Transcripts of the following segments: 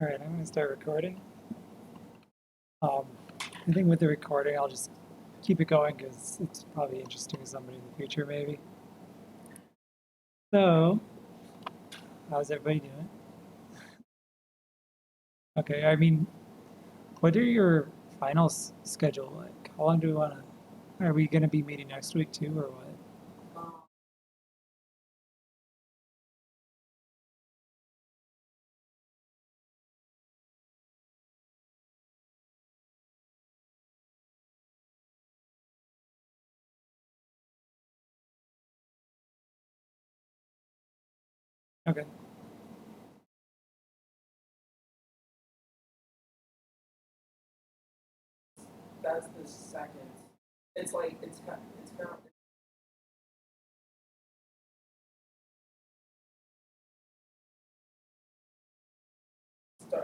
All right, I'm going to start recording. I think with the recording, I'll just keep it going because it's probably interesting to somebody in the future, maybe. So, how's everybody doing? Okay, I mean, what are your finals schedule like? How long do we want to? Are we going to be meeting next week too, or what? Okay. That's the second. It's like it's kind of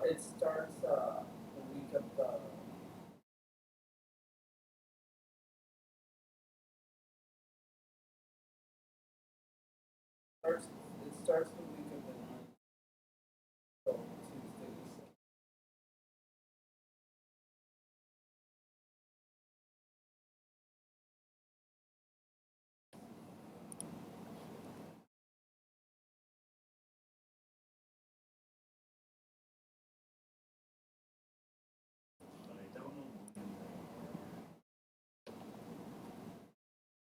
it starts the week of the starts it starts the week of the ninth, so Tuesday.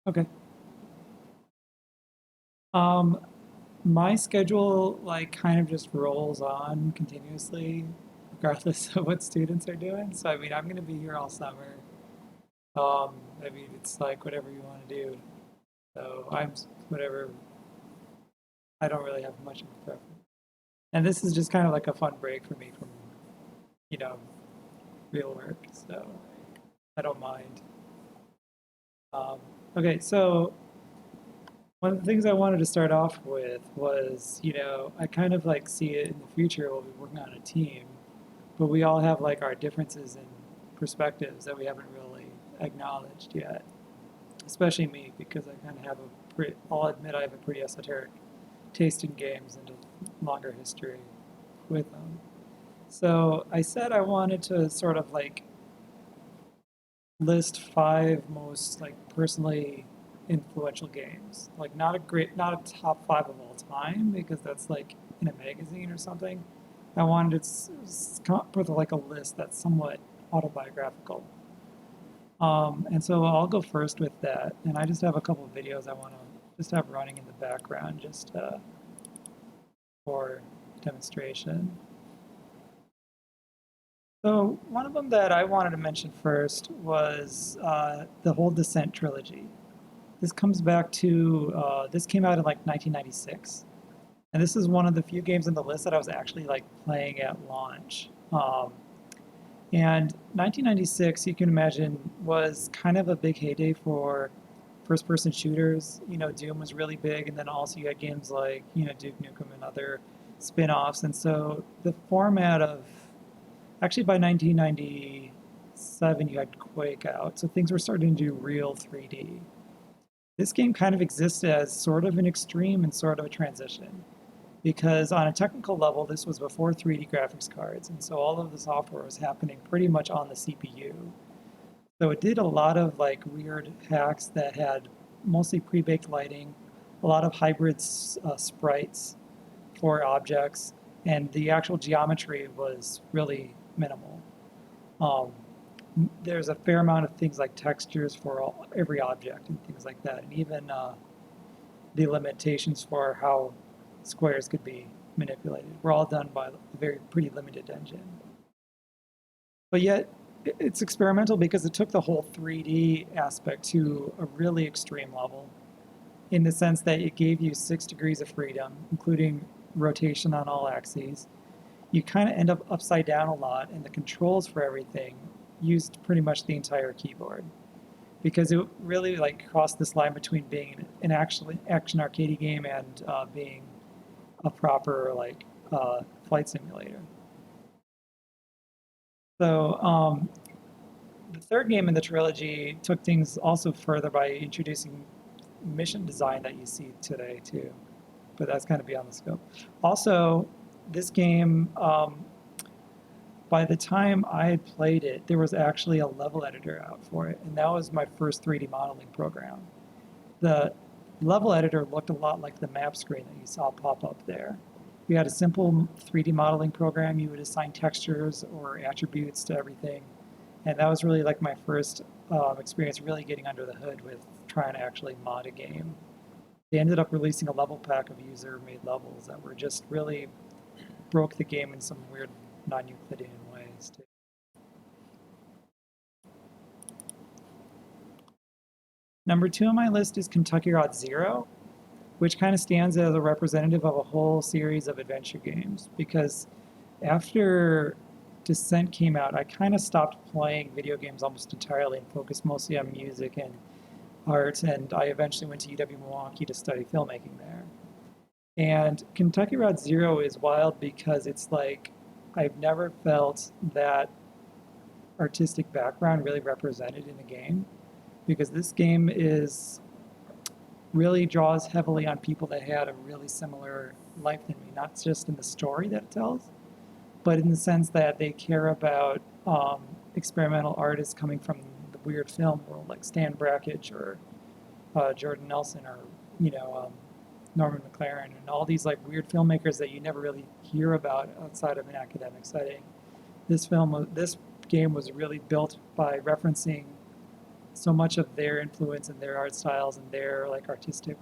Okay. Um, my schedule like kind of just rolls on continuously, regardless of what students are doing. So I mean, I'm going to be here all summer. I mean, it's like whatever you want to do. So I'm whatever. I don't really have much of a preference. And this is just kind of like a fun break for me from, you know, real work. So I don't mind. Um, okay, so one of the things I wanted to start off with was, I kind of like see it in the future we'll be working on a team, but we all have like our differences in perspectives that we haven't really acknowledged yet. Especially me, because I kind of have a pretty, I'll admit I have a pretty esoteric taste in games and a longer history with them. So I said I wanted to sort of like list five most like personally influential games. Like not a top five of all time because that's like in a magazine or something. I wanted to come up with like a list that's somewhat autobiographical. And so I'll go first with that. And I just have a couple of videos I want to just have running in the background just for demonstration. So one of them that I wanted to mention first was the whole Descent trilogy. This comes back to, this came out in like 1996. And this is one of the few games in the list that I was actually like playing at launch. And 1996, you can imagine, was kind of a big heyday for first-person shooters. Doom was really big, and then also you had games like, Duke Nukem and other spin-offs. And so the format of, actually by 1997, you had Quake out, so things were starting to do real 3D. This game kind of exists as sort of an extreme and sort of a transition because on a technical level, this was before 3D graphics cards, and so all of the software was happening pretty much on the CPU. So it did a lot of like weird hacks that had mostly pre-baked lighting, a lot of hybrid sprites for objects, and the actual geometry was really minimal. Um, there's a fair amount of things like textures for every object and things like that, and even the limitations for how squares could be manipulated were all done by a very pretty limited engine. But yet, it's experimental because it took the whole 3D aspect to a really extreme level in the sense that it gave you 6 degrees of freedom, including rotation on all axes. You kind of end up upside down a lot, and the controls for everything used pretty much the entire keyboard because it really like crossed this line between being an action arcade game and being a proper like flight simulator. So the third game in the trilogy took things also further by introducing mission design that you see today too, but that's kind of beyond the scope. Also, this game by the time I had played it, there was actually a level editor out for it, and that was my first 3D modeling program. The level editor looked a lot like the map screen that you saw pop up there. You had a simple 3D modeling program. You would assign textures or attributes to everything. And that was really like my first experience really getting under the hood with trying to actually mod a game. They ended up releasing a level pack of user-made levels that were just really broke the game in some weird non-Euclidean ways too. Number 2 on my list is Kentucky Route Zero, which kind of stands as a representative of a whole series of adventure games, because after Descent came out, I kind of stopped playing video games almost entirely and focused mostly on music and art, and I eventually went to UW-Milwaukee to study filmmaking there. And Kentucky Route Zero is wild because it's like I've never felt that artistic background really represented in a game, because this game is really draws heavily on people that had a really similar life than me, not just in the story that it tells, but in the sense that they care about experimental artists coming from the weird film world, like Stan Brakhage or Jordan Nelson or Norman McLaren and all these like weird filmmakers that you never really hear about outside of an academic setting. This game was really built by referencing so much of their influence and their art styles and their like artistic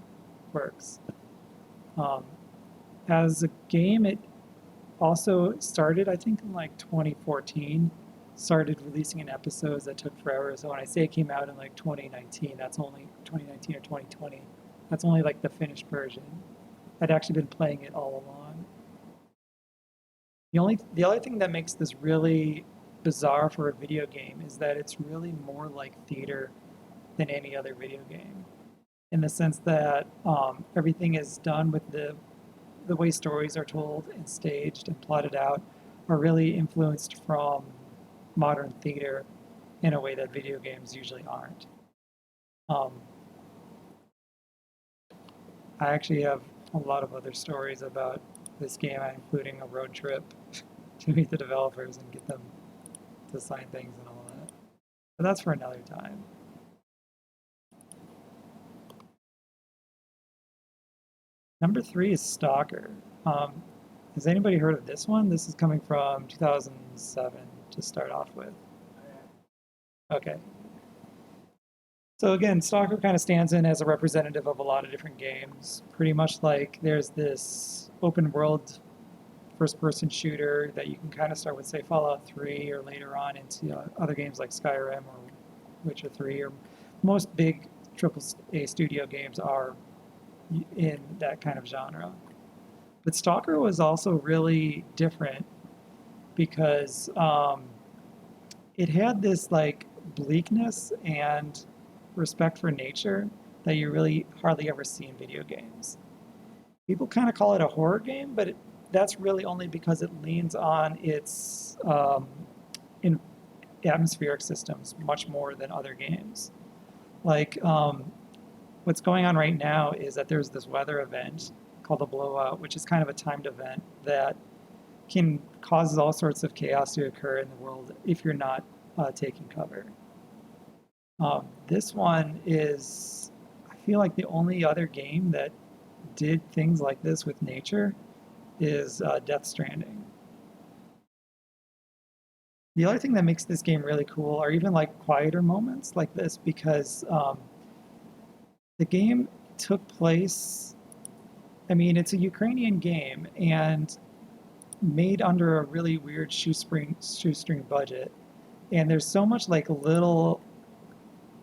works. As a game, it also started, I think, in like 2014. Started releasing in episodes that took forever. So when I say it came out in like 2019, that's only 2019 or 2020. That's only like the finished version. I'd actually been playing it all along. The other thing that makes this really bizarre for a video game is that it's really more like theater than any other video game, in the sense that everything is done with the way stories are told and staged and plotted out are really influenced from modern theater in a way that video games usually aren't. I actually have a lot of other stories about this game, including a road trip to meet the developers and get them to sign things and all that. But that's for another time. Number 3 is Stalker. Has anybody heard of this one? This is coming from 2007 to start off with. Okay. So again, Stalker kind of stands in as a representative of a lot of different games. Pretty much like there's this open world first-person shooter that you can kind of start with, say, Fallout 3 or later on into other games like Skyrim or Witcher 3, or most big AAA studio games are in that kind of genre. But Stalker was also really different because it had this like bleakness and respect for nature that you really hardly ever see in video games. People kind of call it a horror game, but that's really only because it leans on its in atmospheric systems much more than other games. Like what's going on right now is that there's this weather event called the blowout, which is kind of a timed event that can cause all sorts of chaos to occur in the world if you're not taking cover. This one is, I feel like the only other game that did things like this with nature is Death Stranding. The other thing that makes this game really cool are even like quieter moments like this, because the game took place, I mean, it's a Ukrainian game and made under a really weird shoestring budget. And there's so much like little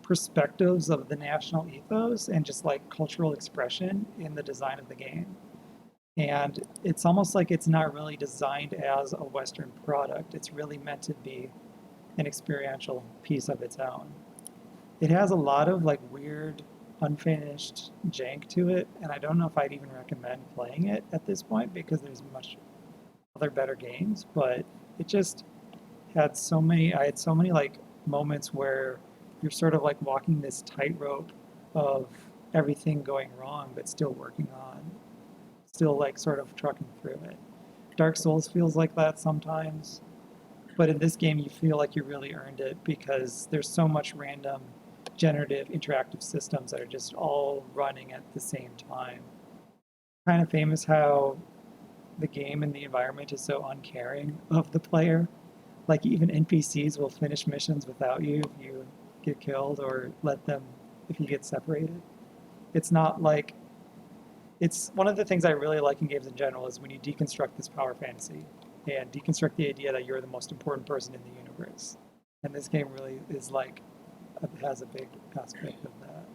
perspectives of the national ethos and just like cultural expression in the design of the game. And it's almost like it's not really designed as a Western product. It's really meant to be an experiential piece of its own. It has a lot of like weird, unfinished jank to it, and I don't know if I'd even recommend playing it at this point because there's much other better games, but it just had so many, I had so many like moments where you're sort of like walking this tightrope of everything going wrong, but still working on, still like sort of trucking through it. Dark Souls feels like that sometimes. But in this game, you feel like you really earned it because there's so much random generative interactive systems that are just all running at the same time. Kind of famous how the game and the environment is so uncaring of the player. Like even NPCs will finish missions without you if you get killed or let them if you get separated. It's not like it's one of the things I really like in games in general is when you deconstruct this power fantasy and deconstruct the idea that you're the most important person in the universe. And this game really is like has a big aspect of that.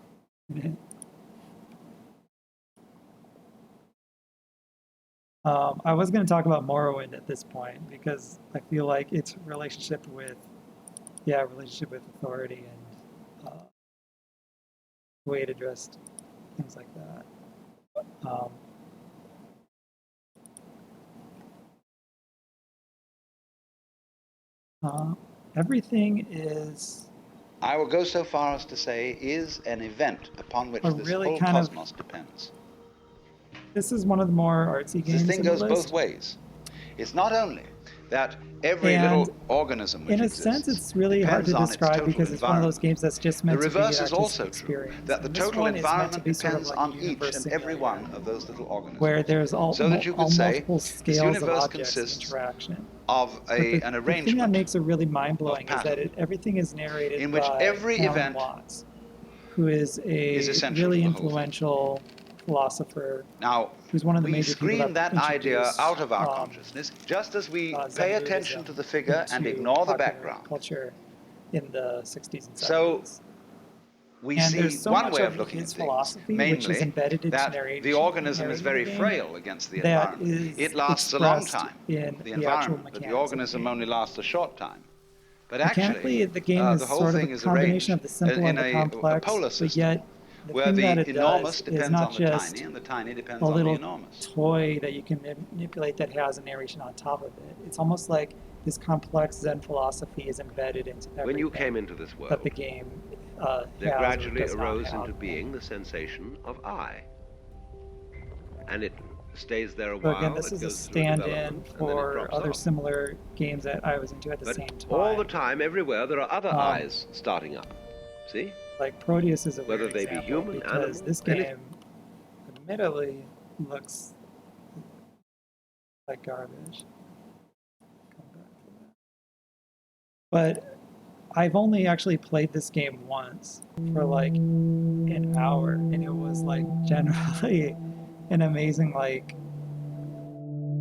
I was going to talk about Morrowind at this point because I feel like its relationship with authority and the way it addressed things like that. Everything is. I will go so far as to say is an event upon which this really whole cosmos depends. This is one of the more artsy games. This thing goes both ways. It's not only that every little organism which exists, in a sense, it's really hard to describe because it's one of those games that's just meant to be an artistic experience. The reverse is also true, that the total environment depends on each and every one of those little organisms. Where there's so that you could say this universe consists of an arrangement. The thing that makes it really mind-blowing is that everything is narrated in which by every event Watts, who is a really influential philosopher. Now, who's one of the we major screen that idea out of our consciousness, just as we pay attention to the figure and ignore the background. Culture in the 60s and 70s. So we see one way of looking at things, mainly that the organism is very frail against the environment. It lasts a long time, the environment, but the organism only lasts a short time. But actually, the game is the whole sort of thing a is combination arranged of the simple in and the complex, a polar but system, yet where the enormous depends on the tiny and the tiny depends on the enormous. Toy that you can manipulate that has a narration on top of it. It's almost like this complex Zen philosophy is embedded into everything. When you came into this world, that the game there gradually arose into being the sensation of I. And it stays there a while. So again, this is a stand-in for other similar games that I was into at the same time. All the time, everywhere, there are other eyes starting up. See? Like Proteus is a whether weird they be human, because animal, this game admittedly looks like garbage. Come back to that. But I've only actually played this game once for like an hour, and it was like generally an amazing like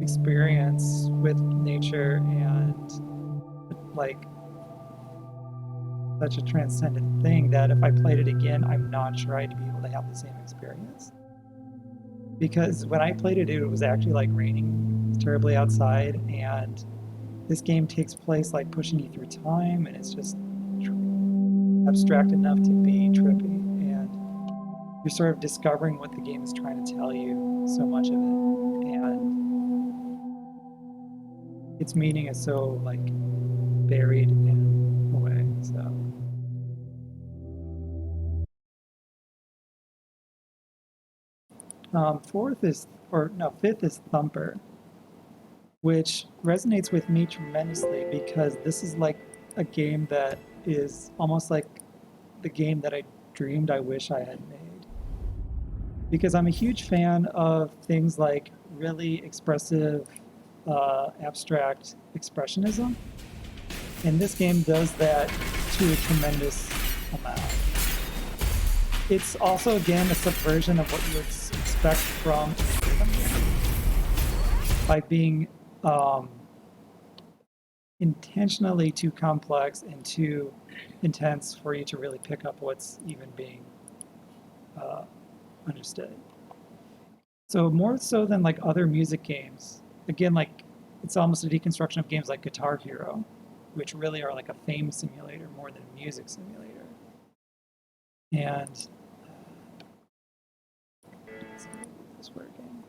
experience with nature and like such a transcendent thing that if I played it again, I'm not sure I'd be able to have the same experience. Because when I played it, it was actually like raining terribly outside, and this game takes place like pushing you through time, and it's just abstract enough to be trippy, and you're sort of discovering what the game is trying to tell you, so much of it, and its meaning is so like buried in a way, so. Fifth is Thumper, which resonates with me tremendously because this is like a game that is almost like the game that I dreamed I wish I had made. Because I'm a huge fan of things like really expressive, abstract expressionism, and this game does that to a tremendous amount. It's also, again, a subversion of what you would expect from by being intentionally too complex and too intense for you to really pick up what's even being understood. So more so than like other music games, again, like it's almost a deconstruction of games like Guitar Hero, which really are like a fame simulator more than a music simulator. And let's see if this is working.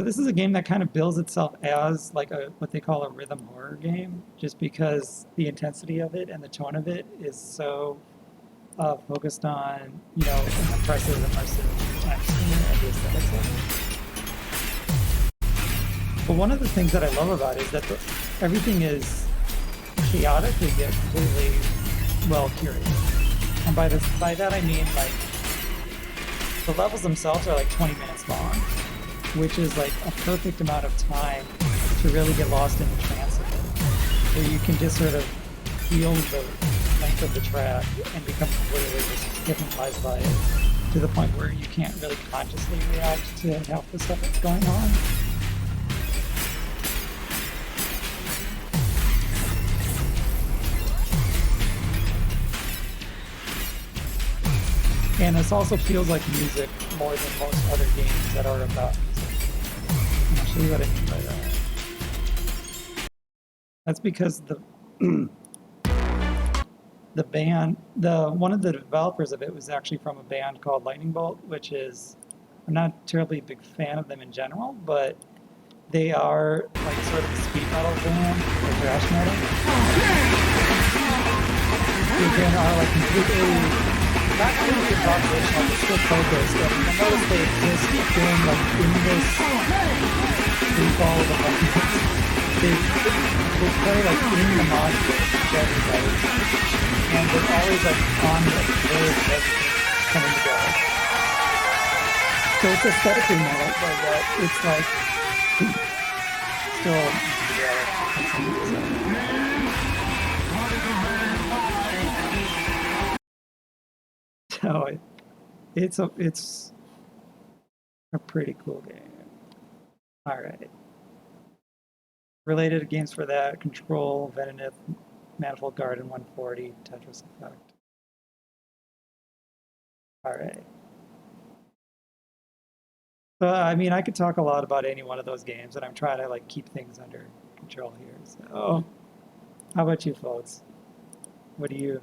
So this is a game that kind of bills itself as like what they call a rhythm horror game, just because the intensity of it and the tone of it is so focused on, you know, an impressive, immersive atmosphere and the aesthetics of it. But one of the things that I love about it is that everything is chaotically yet completely well curated. And by that I mean like the levels themselves are like 20 minutes long, which is like a perfect amount of time to really get lost in the trance of it, where you can just sort of feel the length of the track and become completely just hypnotized by it, to the point where you can't really consciously react to half the stuff that's going on. And this also feels like music more than most other games that are about music. I'll show you what I mean by that. That's because the band, one of the developers of it was actually from a band called Lightning Bolt, which is, I'm not a terribly big fan of them in general, but they are like sort of a speed metal band or thrash metal. They are like completely, not really improvisational, but still focused. And I noticed they exist during like in this free fall of the buttons. They play like in the module with everybody. And they're always like on the verge of everything coming together. So it's aesthetically metal, but yet it's like still so it's a pretty cool game. All right. Related games for that: Control, Venonith, Manifold Garden 140, Tetris Effect. All right. I mean, I could talk a lot about any one of those games, and I'm trying to like keep things under control here. So, how about you folks? What would you?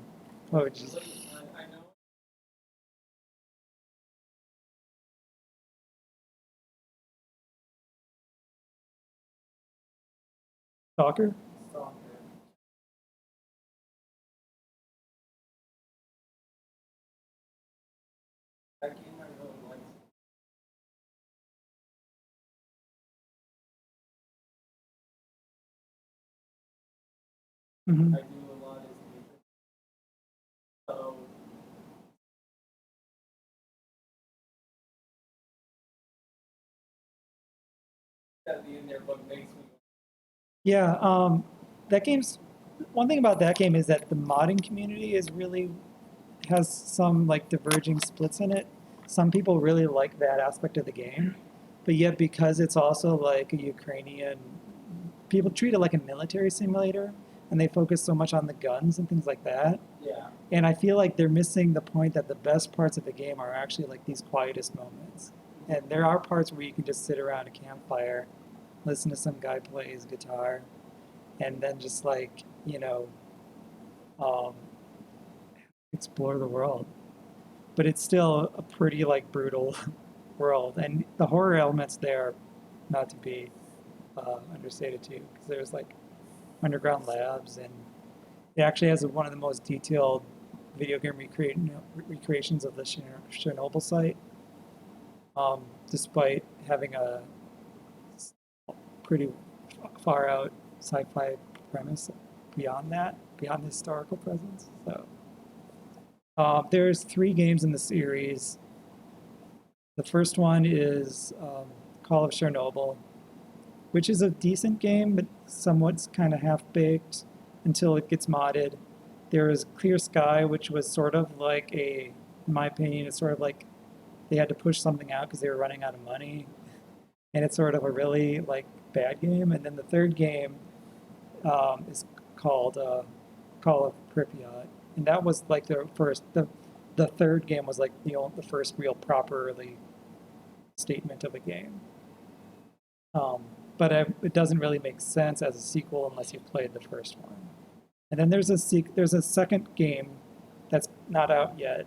Stalker? That game I really like. Mm-hmm. I do a lot of music. So gotta be in there, but makes me. Yeah, that game's, one thing about that game is that the modding community is really, has some like diverging splits in it. Some people really like that aspect of the game, but yet because it's also like a Ukrainian, people treat it like a military simulator, and they focus so much on the guns and things like that. Yeah. And I feel like they're missing the point that the best parts of the game are actually like these quietest moments. And there are parts where you can just sit around a campfire, listen to some guy play his guitar, and then just like, you know, explore the world. But it's still a pretty like brutal world, and the horror elements there, not to be understated too, because there's like underground labs, and it actually has one of the most detailed video game recreations of the Chernobyl site, despite having a pretty far out sci-fi premise beyond that, beyond the historical presence. So there's 3 games in the series. The first one is Call of Chernobyl, which is a decent game, but somewhat kind of half-baked until it gets modded. There is Clear Sky, which was sort of like in my opinion, it's sort of like they had to push something out because they were running out of money. And it's sort of a really like bad game. And then the third game is called Call of Pripyat. And that was like the first, the third game was like the first real properly statement of a game. But it doesn't really make sense as a sequel unless you've played the first one. And then there's a second game that's not out yet,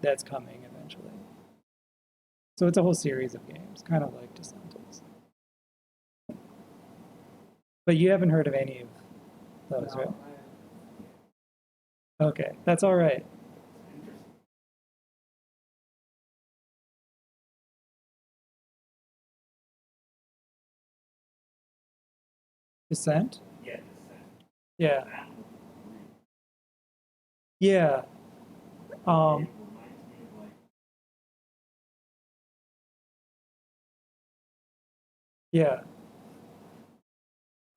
that's coming eventually. So it's a whole series of games, kind of like Descent. But you haven't heard of any of those, No, right? Okay, that's all right. Descent? Yeah, Descent. Yeah. Yeah. Yeah.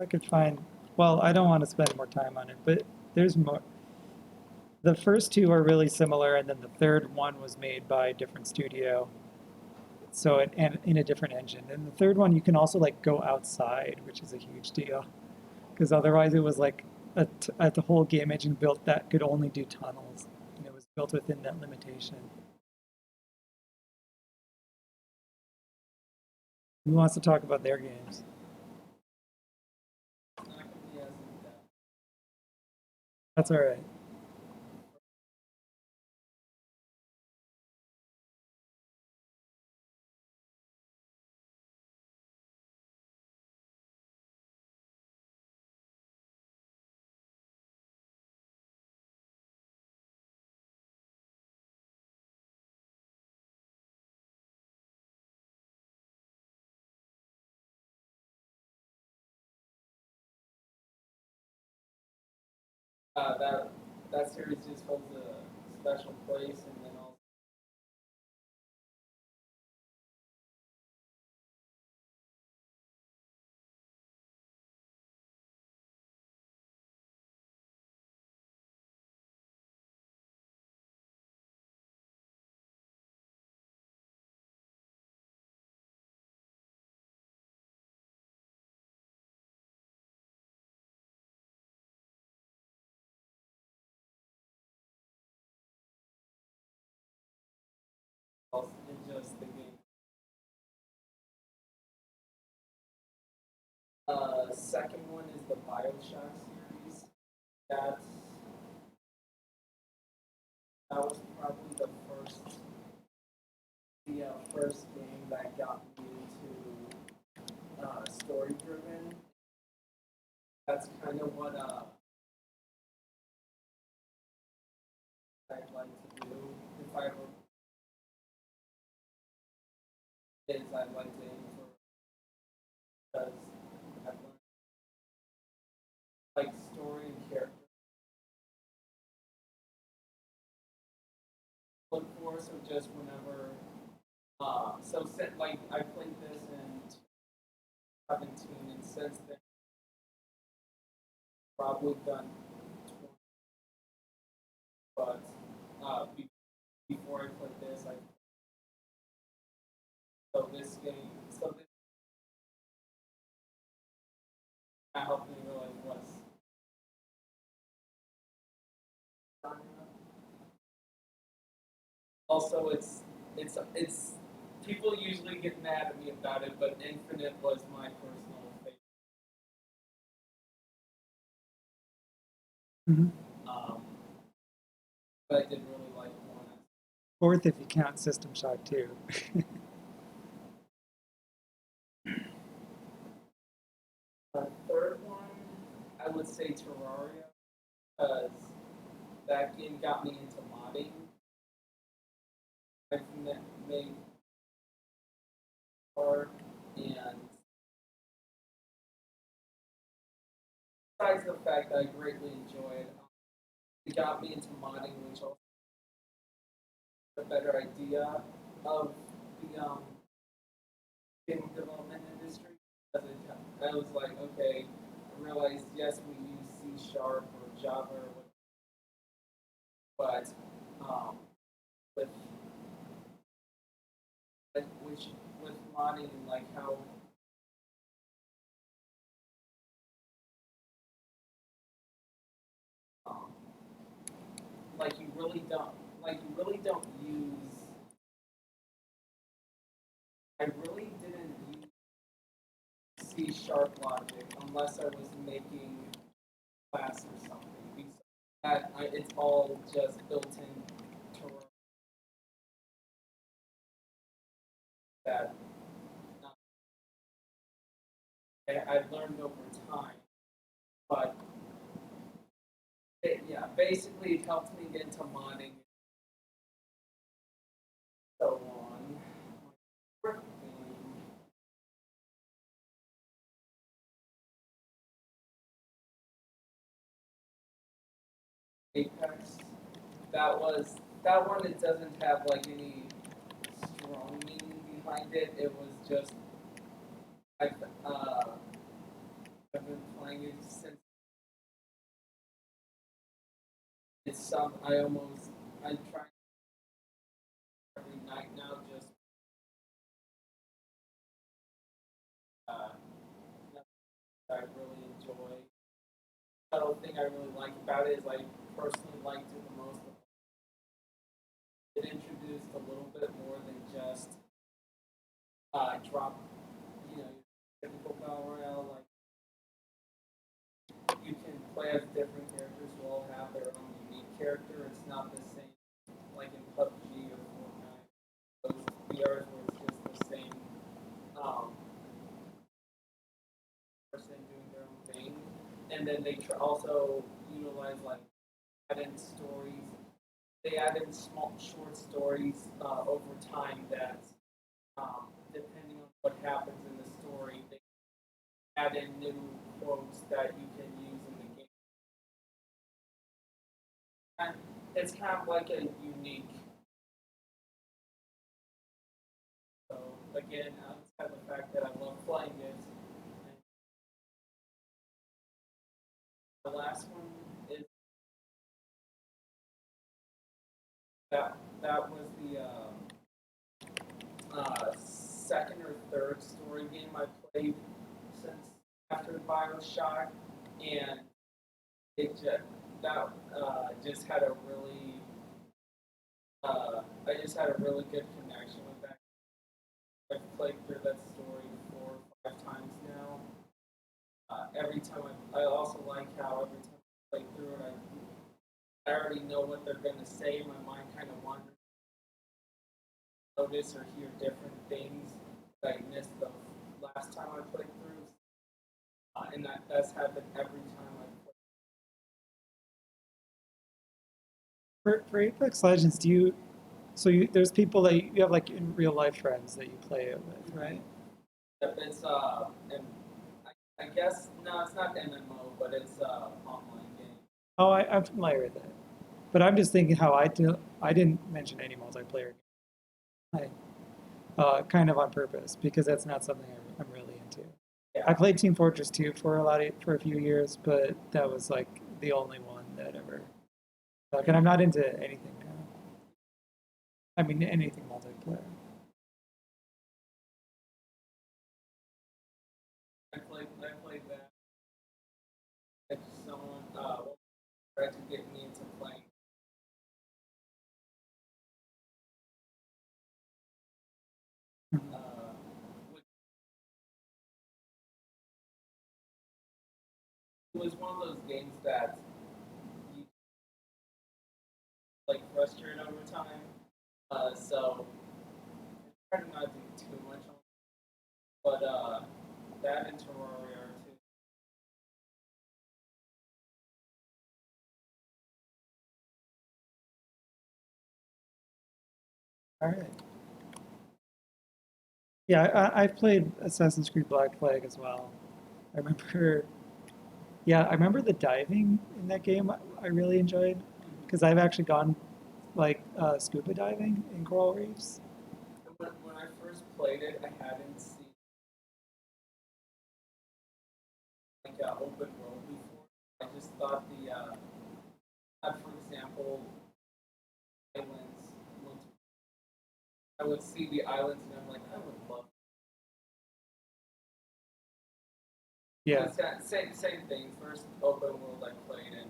I could find, well, I don't want to spend more time on it, but there's more. The first two are really similar, and then the third one was made by a different studio. So, and in a different engine. And the third one, you can also like go outside, which is a huge deal. Because otherwise it was like the whole game engine built that could only do tunnels. And it was built within that limitation. Who wants to talk about their games? That's all right. That series just holds a special place, and then also. In just the game. Second one is the BioShock series. That's that was probably the first game that got me into story driven. That's kind of what I'd like to do if I were kids. I'd like to aim for because I've learned like story and character. Look for so just whenever like I played this in 17 and since then probably done 20, but before I played this so this helped me realize what's also it's people usually get mad at me about it, but Infinite was my personal favorite. But I did really like one. Fourth if you count System Shock 2. Third one, I would say Terraria, because that game got me into modding. I've made art, and besides the fact that I greatly enjoy it, it got me into modding, which also a better idea of the game development industry. Because I was like, okay, I realized yes, we use C# or Java, but with with modding and like how um, like you really don't use. I really didn't use C# logic unless I was making class or something. Because it's all just built in that I've learned over time. But yeah, basically it helped me get into modding. So on. Apex. That one. It doesn't have like any strong meaning behind it. It was just I've been playing it since it's some. I try every night now. Just uh, I really enjoy. The other thing I really like about it is I personally liked it the most. It introduced a little bit more than just drop, typical battle royale. Like you can play as different characters who all have their own unique character. It's not the same like in PUBG or Fortnite. Those BRs where it's just the same person doing their own thing, and then they also utilize like add in stories. They add in small, short stories over time that, depending on what happens in the story, they add in new quotes that you can use in the game. And it's kind of like a unique. So again, outside the fact that I love playing it, the last one is that was the second or third story game I played since after BioShock, and it just had a really I just had a really good connection with that. I've played through that story 4 or 5 times now. Every time I also like how every time I play through it, I already know what they're going to say. My mind kind of wanders, notice or hear different things that I missed the last time I played through, and that's happened every time I play. For Apex Legends, there's people that you have like in real life friends that you play it with, right? Yep, it's and I guess no, it's not MMO, but it's online game. Oh, I'm familiar with that, but I'm just thinking how I didn't mention any multiplayer game. Kind of on purpose because that's not something I'm really into. Yeah. I played Team Fortress 2 for a few years, but that was like the only one that ever. And I'm not into anything now. I mean, anything multiplayer. I played that. And someone tried to get me into playing. It was one of those games that you like frustrate over time. So I tried to not do too much on it. But that and Terraria are two. All right. Yeah, I've played Assassin's Creed Black Flag as well. I remember, yeah, I remember the diving in that game I really enjoyed because I've actually gone like scuba diving in coral reefs. When I first played it, I hadn't seen like an open world before. I just thought for example, islands. I would see the islands and I'm like, I would love. Yeah. It's that same thing. First open world I played in.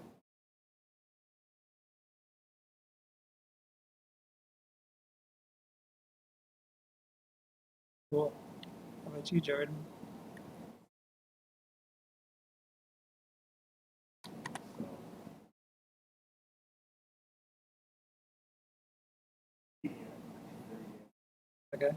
Cool. How about you, Jordan? Okay.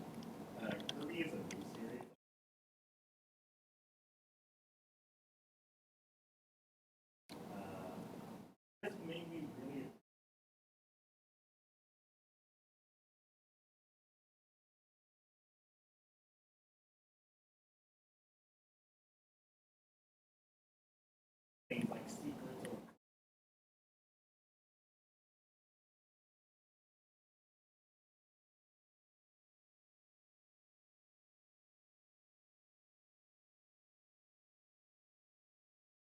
things like secrets or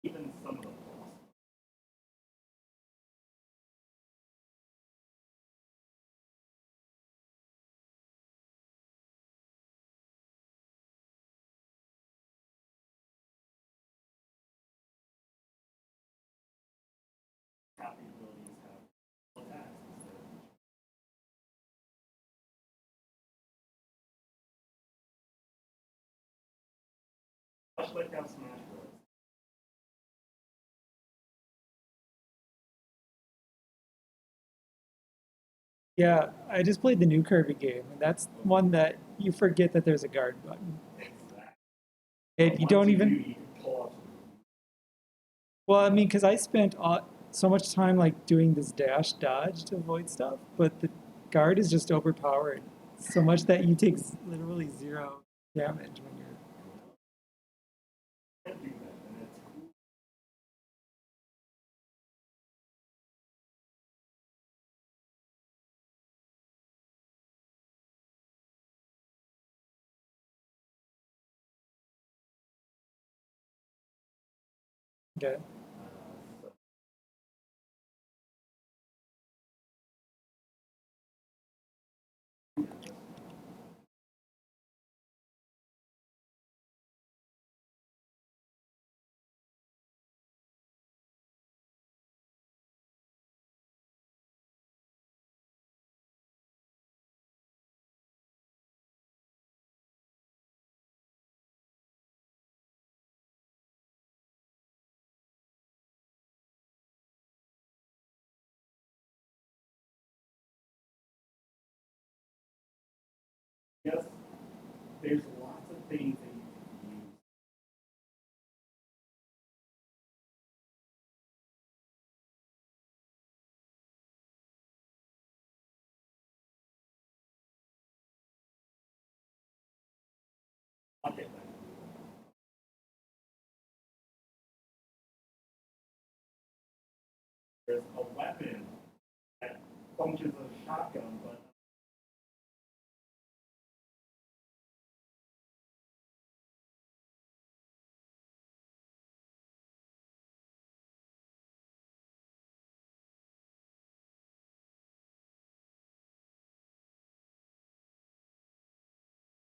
even some of the books. Happy abilities have attacks instead of much like how Smash Bros. Yeah, I just played the new Kirby game, and that's one that you forget that there's a guard button. Exactly. And you don't even. You can pull up. Well, I mean, because I spent so much time like doing this dash dodge to avoid stuff, but the guard is just overpowered so much that you take literally 0 damage when you're. Can't do that, and it's cool. Okay. So yes, there's lots of things that you can use. I'll get that. There's a weapon that functions as a shotgun, but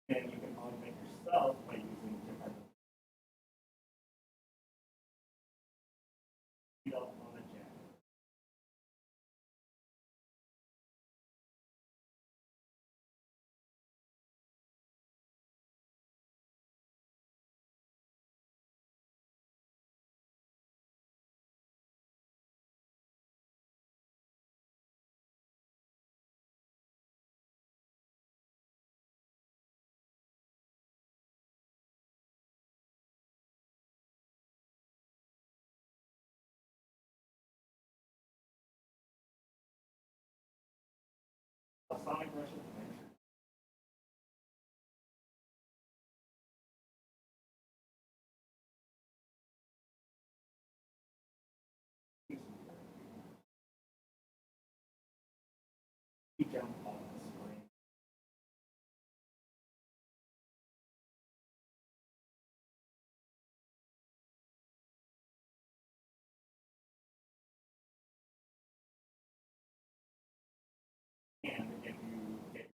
and you can augment yourself by using different beat up on a jack. A sonic rush adventure. You jump off the screen. And if you get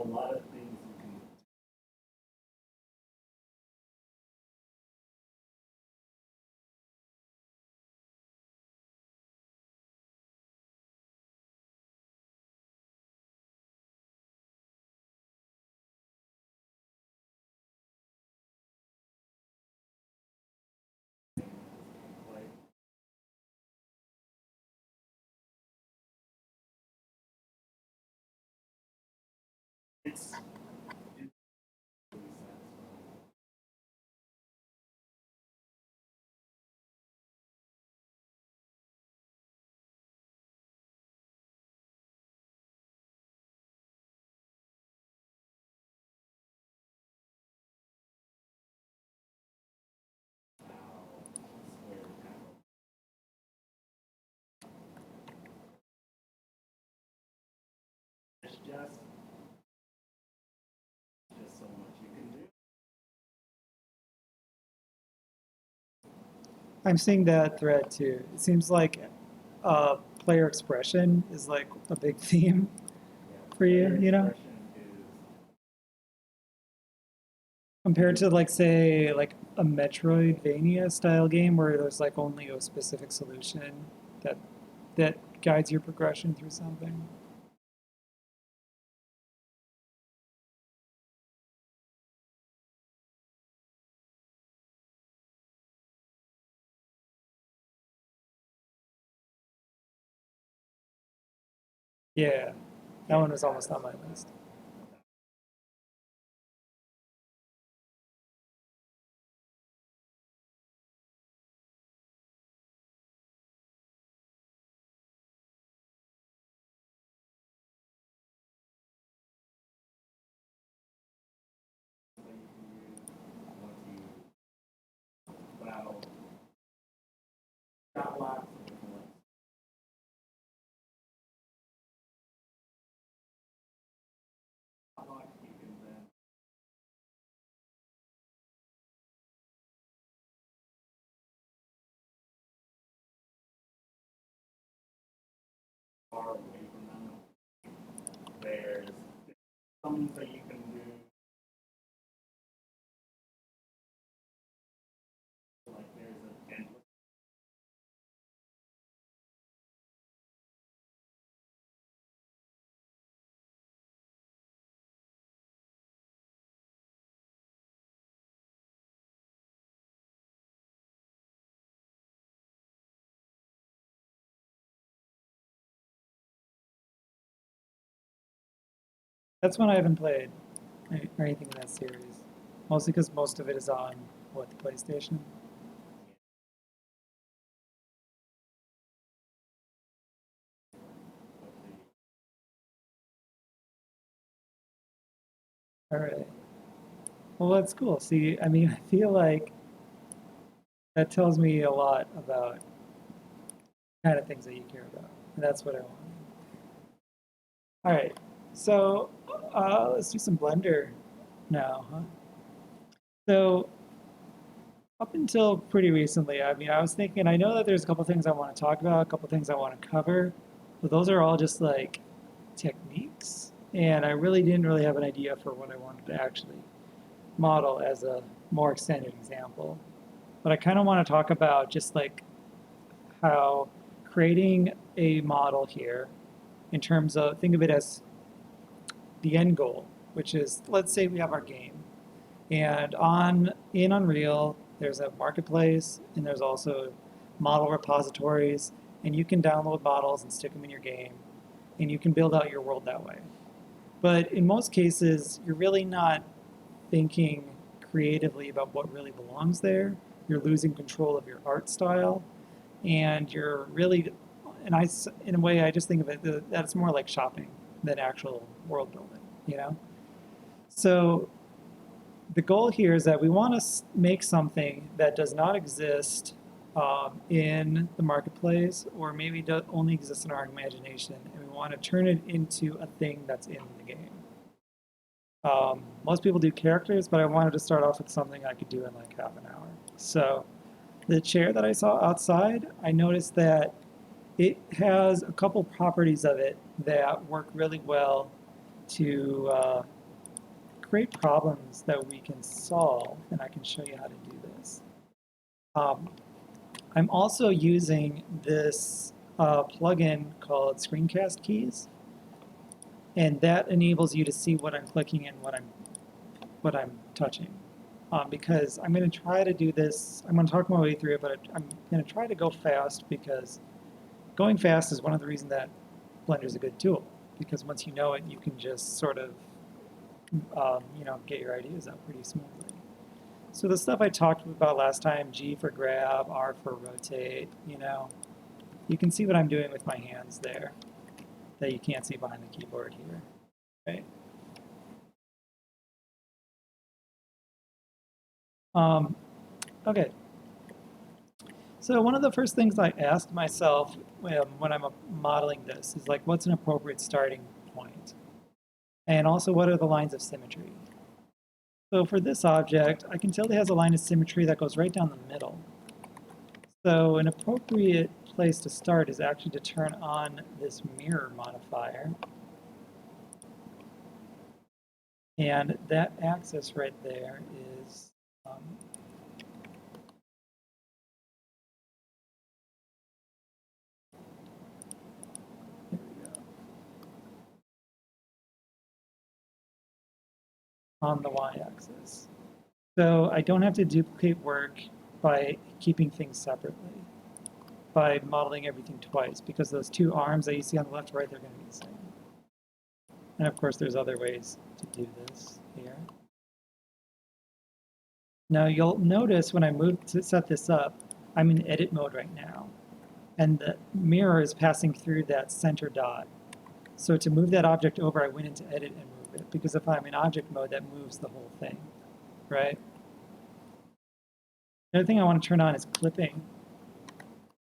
lot of things you can like. It's really satisfying. It's just so much you can do. I'm seeing that thread too. It seems like player expression is like a big theme for you, you know? Compared to like say like a Metroidvania style game where there's like only a specific solution that guides your progression through something. Yeah, that one was almost on my list. Wow. Got lots of different ones. You can then far away from them. There's some that you can do. Like there's an endless. That's one I haven't played or anything in that series. Mostly because most of it is on what, the PlayStation? All right. Well, that's cool. See, I mean, I feel like that tells me a lot about kind of things that you care about. And that's what I want. All right. So let's do some Blender now, huh? So up until pretty recently, I mean, I was thinking, I know that there's a couple things I want to talk about, a couple things I want to cover, but those are all just like techniques. And I really didn't really have an idea for what I wanted to actually model as a more extended example. But I kind of want to talk about just like how creating a model here in terms of, think of it as the end goal, which is, let's say we have our game. And in Unreal, there's a marketplace, and there's also model repositories, and you can download models and stick them in your game, and you can build out your world that way. But in most cases, you're really not thinking creatively about what really belongs there. You're losing control of your art style, and you're really, in a way, I just think of it that it's more like shopping than actual world building, you know? So the goal here is that we want to make something that does not exist in the marketplace, or maybe only exists in our imagination, and we want to turn it into a thing that's in the game. Most people do characters, but I wanted to start off with something I could do in like half an hour. So the chair that I saw outside, I noticed that it has a couple properties of it that work really well to great problems that we can solve, and I can show you how to do this. I'm also using this plugin called Screencast Keys, and that enables you to see what I'm clicking and what I'm touching. Because I'm going to try to do this, I'm going to talk my way through it, but I'm going to try to go fast because going fast is one of the reasons that Blender is a good tool. Because once you know it, you can just sort of, get your ideas out pretty smoothly. So the stuff I talked about last time, G for grab, R for rotate, you can see what I'm doing with my hands there that you can't see behind the keyboard here, right? Okay. So one of the first things I ask myself when I'm modeling this is like, what's an appropriate starting point? And also, what are the lines of symmetry? So for this object, I can tell it has a line of symmetry that goes right down the middle. So an appropriate place to start is actually to turn on this mirror modifier. And that axis right there is here we go, on the y-axis. So I don't have to duplicate work by keeping things separately, by modeling everything twice, because those two arms that you see on the left and right, they're going to be the same. And of course, there's other ways to do this here. Now you'll notice when I move to set this up, I'm in edit mode right now. And the mirror is passing through that center dot. So to move that object over, I went into edit and move it, because if I'm in object mode, that moves the whole thing, right? The other thing I want to turn on is clipping,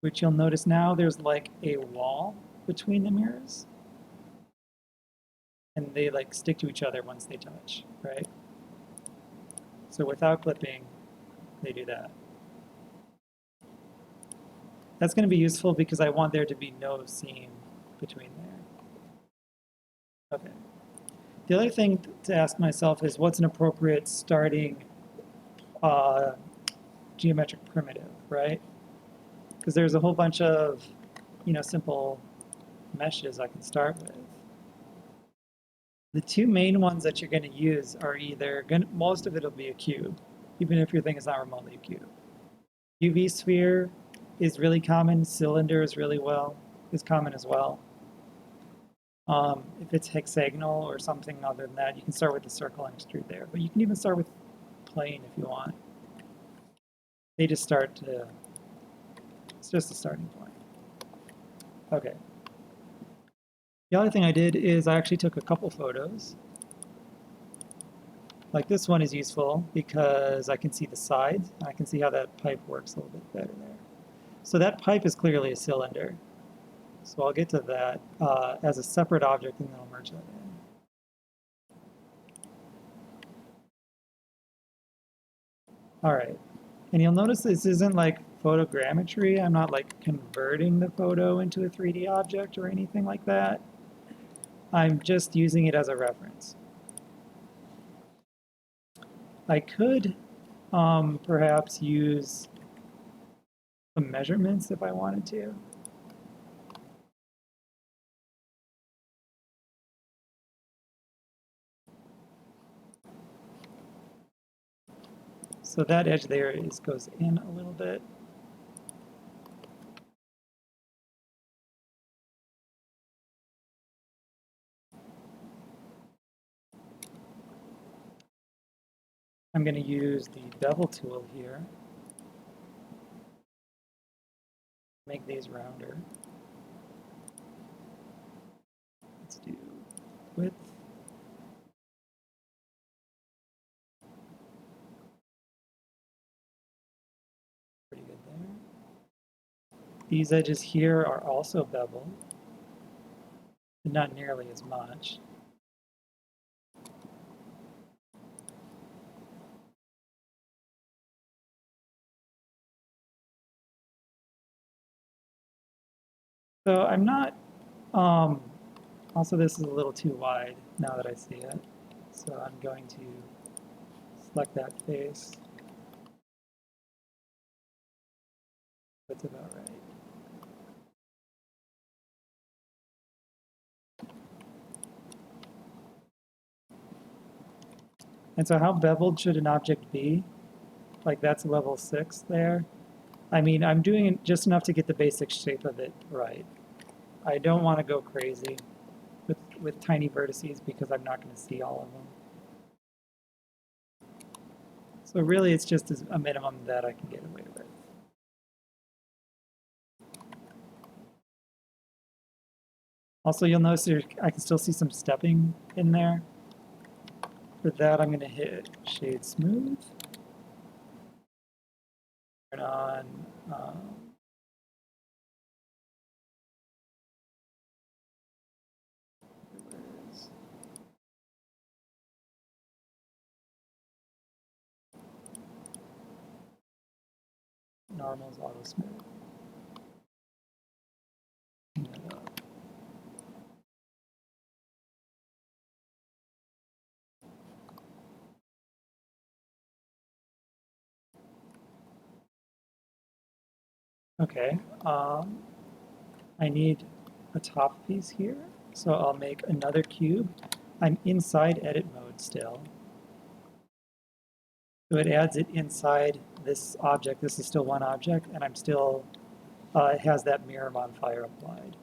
which you'll notice now there's like a wall between the mirrors. And they like stick to each other once they touch, right? So without clipping, they do that. That's going to be useful because I want there to be no seam between there. Okay. The other thing to ask myself is what's an appropriate starting geometric primitive, right? Because there's a whole bunch of, simple meshes I can start with. The two main ones that you're going to use are either, most of it will be a cube, even if your thing is not remotely a cube. UV sphere is really common. Cylinder is common as well. If it's hexagonal or something other than that, you can start with the circle and extrude there. But you can even start with plane if you want. They just start to, it's just a starting point. Okay. The other thing I did is I actually took a couple photos. Like this one is useful because I can see the sides. I can see how that pipe works a little bit better there. So that pipe is clearly a cylinder. So I'll get to that as a separate object and then I'll merge that in. All right. And you'll notice this isn't like photogrammetry. I'm not like converting the photo into a 3D object or anything like that. I'm just using it as a reference. I could perhaps use some measurements if I wanted to. So that edge there goes in a little bit. I'm going to use the bevel tool here. Make these rounder. Let's do width. Pretty good there. These edges here are also beveled, but not nearly as much. So I'm not, also this is a little too wide now that I see it. So I'm going to select that face. That's about right. And so how beveled should an object be? Like that's level 6 there. I mean, I'm doing it just enough to get the basic shape of it right. I don't want to go crazy with tiny vertices because I'm not going to see all of them. So really it's just a minimum that I can get away with. Also, you'll notice I can still see some stepping in there. For that, I'm going to hit Shade Smooth. Turn on Normal's Auto Smooth. Okay, I need a top piece here, so I'll make another cube. I'm inside edit mode still. So it adds it inside this object. This is still one object, and I'm still, it has that mirror modifier applied.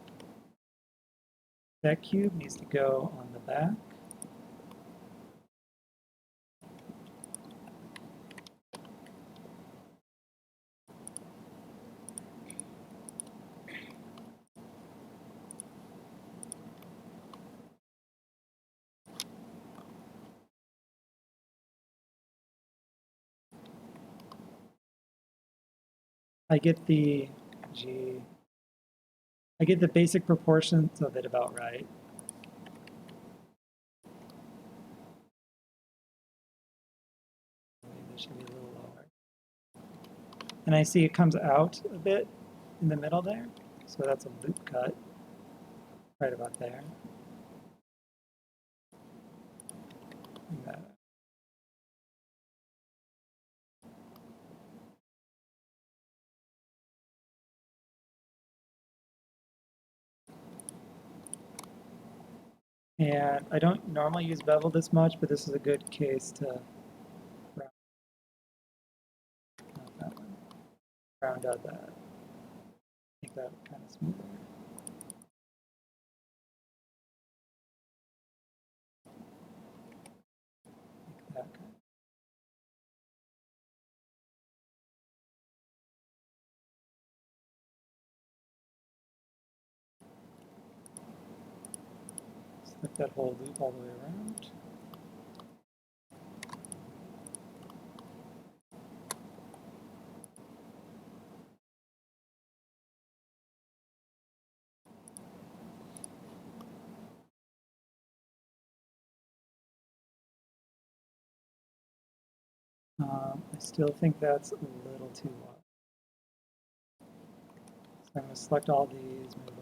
That cube needs to go on the back. I get the basic proportions of it about right. This should be a little lower. And I see it comes out a bit in the middle there, so that's a loop cut right about there. And that. And I don't normally use bevel this much, but this is a good case to round out that. Make that kind of smoother. Make that kind of. Select that whole loop all the way around. I still think that's a little too wide. So I'm going to select all these, move them.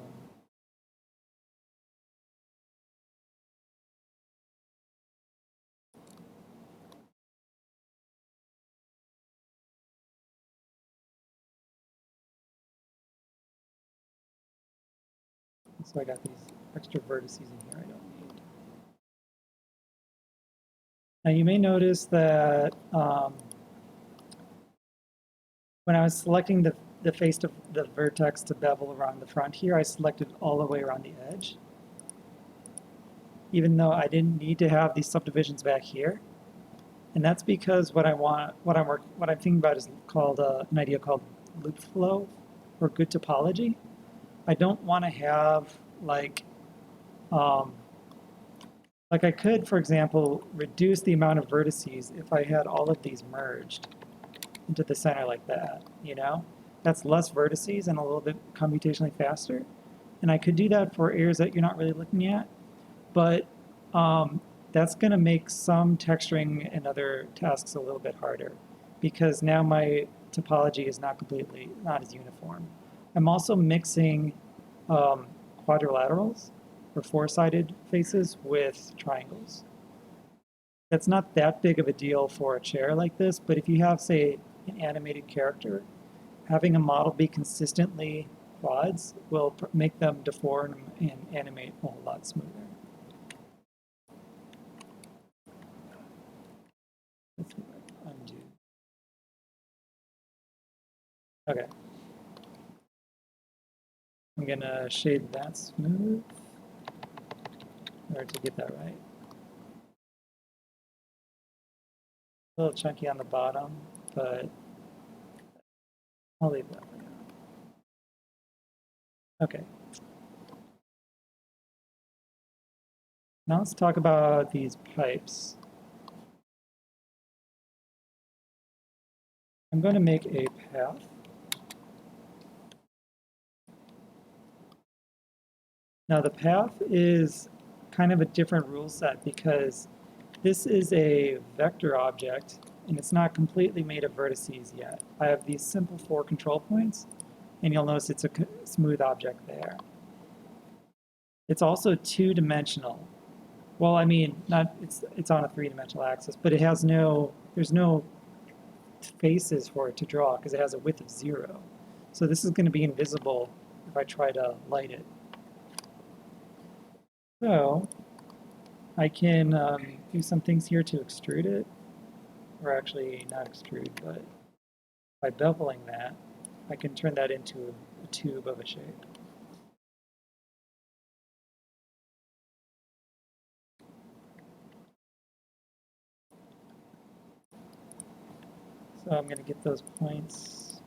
So I got these extra vertices in here I don't need. Now you may notice that when I was selecting the face of the vertex to bevel around the front here, I selected all the way around the edge. Even though I didn't need to have these subdivisions back here. And that's because what I'm thinking about is called an idea called loop flow or good topology. I don't want to have like I could, for example, reduce the amount of vertices if I had all of these merged into the center like that, you know? That's less vertices and a little bit computationally faster. And I could do that for areas that you're not really looking at, but that's going to make some texturing and other tasks a little bit harder because now my topology is not as uniform. I'm also mixing quadrilaterals or four-sided faces with triangles. That's not that big of a deal for a chair like this, but if you have, say, an animated character, having a model be consistently quads will make them deform and animate a whole lot smoother. Let's undo. Okay. I'm gonna shade that smooth, in order to get that right. A little chunky on the bottom, but I'll leave that for now. Okay. Now let's talk about these pipes. I'm going to make a path. Now the path is kind of a different rule set because this is a vector object and it's not completely made of vertices yet. I have these simple 4 control points and you'll notice it's a smooth object there. It's also 2-dimensional. Well, I mean, it's on a 3-dimensional axis, but it has there's no faces for it to draw because it has a width of 0. So this is going to be invisible if I try to light it. So I can do some things here to extrude it, or actually not extrude, but by beveling that, I can turn that into a tube of a shape. So I'm going to get those points.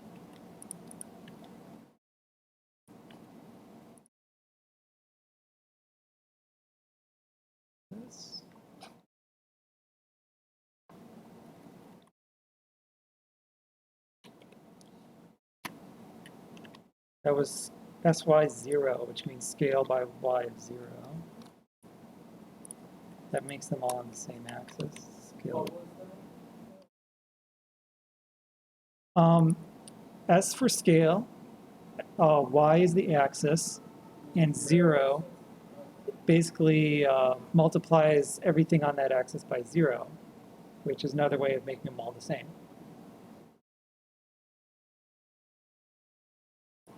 This. That was SY0, which means scale by Y of 0. That makes them all on the same axis. Scale. S for scale, Y is the axis, and 0 basically multiplies everything on that axis by 0, which is another way of making them all the same.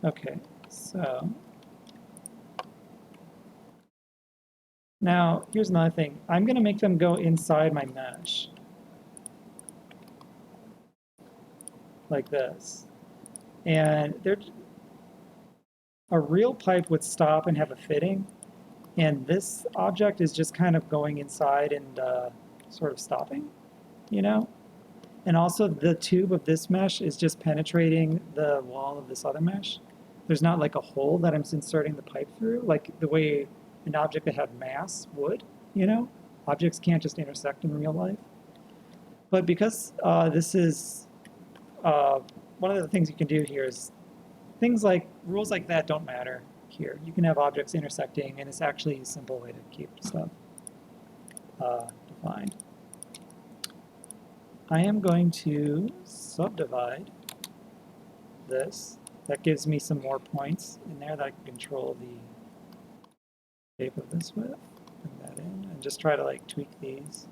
Okay, so now here's another thing. I'm going to make them go inside my mesh, like this. And a real pipe would stop and have a fitting, and this object is just kind of going inside and sort of stopping, you know? And also the tube of this mesh is just penetrating the wall of this other mesh. There's not like a hole that I'm inserting the pipe through, like the way an object that had mass would, you know? Objects can't just intersect in real life. But because this is, one of the things you can do here is things like, rules like that don't matter here. You can have objects intersecting, and it's actually a simple way to keep stuff defined. I am going to subdivide this. That gives me some more points in there that I can control the shape of this with. Bring that in and just try to like tweak these.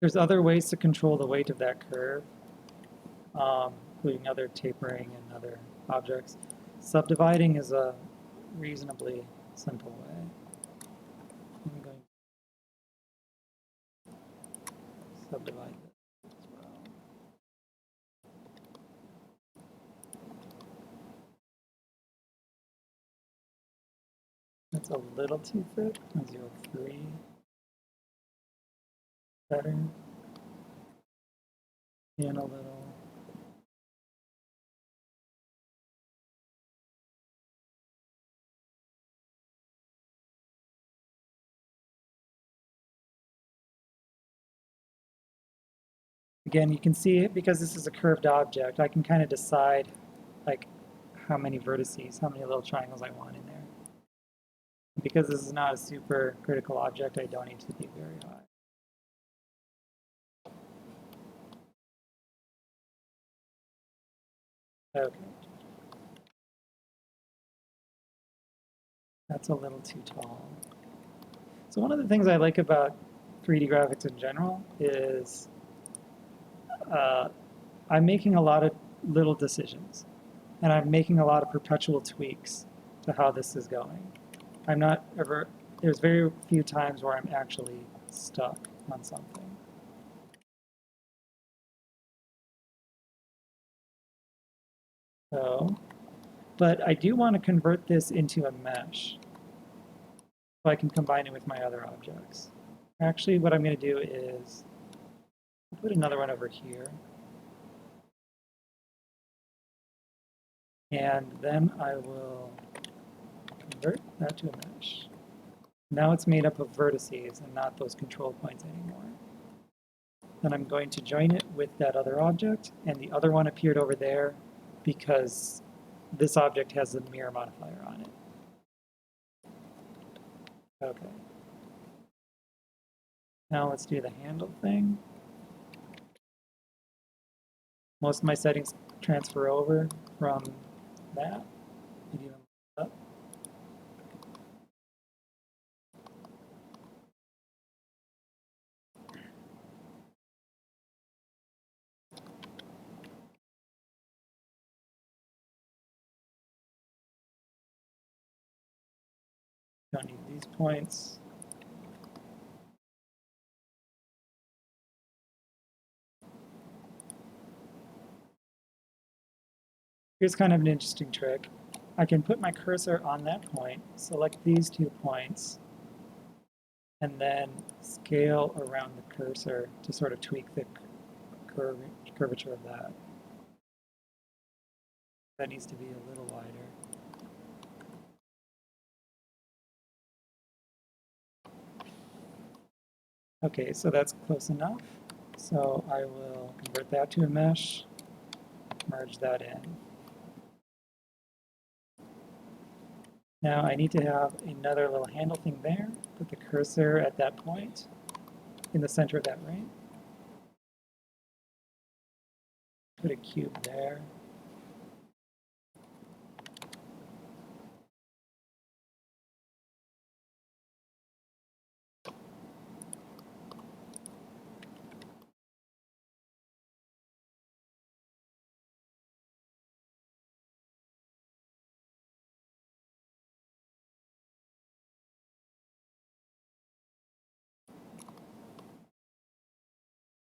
There's other ways to control the weight of that curve, including other tapering and other objects. Subdividing is a reasonably simple way. I'm going to subdivide this as well. That's a little too thick. 0.03. Better. And a little. Again, you can see it because this is a curved object. I can kind of decide like how many vertices, how many little triangles I want in there. Because this is not a super critical object, I don't need to be very high. Okay. That's a little too tall. So one of the things I like about 3D graphics in general is I'm making a lot of little decisions, and I'm making a lot of perpetual tweaks to how this is going. I'm not ever, there's very few times where I'm actually stuck on something. So, but I do want to convert this into a mesh so I can combine it with my other objects. Actually, what I'm going to do is put another one over here. And then I will convert that to a mesh. Now it's made up of vertices and not those control points anymore. Then I'm going to join it with that other object, and the other one appeared over there because this object has a mirror modifier on it. Okay. Now let's do the handle thing. Most of my settings transfer over from that. Maybe even up. Don't need these points. Here's kind of an interesting trick. I can put my cursor on that point, select these 2 points, and then scale around the cursor to sort of tweak the curvature of that. That needs to be a little wider. Okay, so that's close enough. So I will convert that to a mesh, merge that in. Now I need to have another little handle thing there. Put the cursor at that point in the center of that ring. Put a cube there.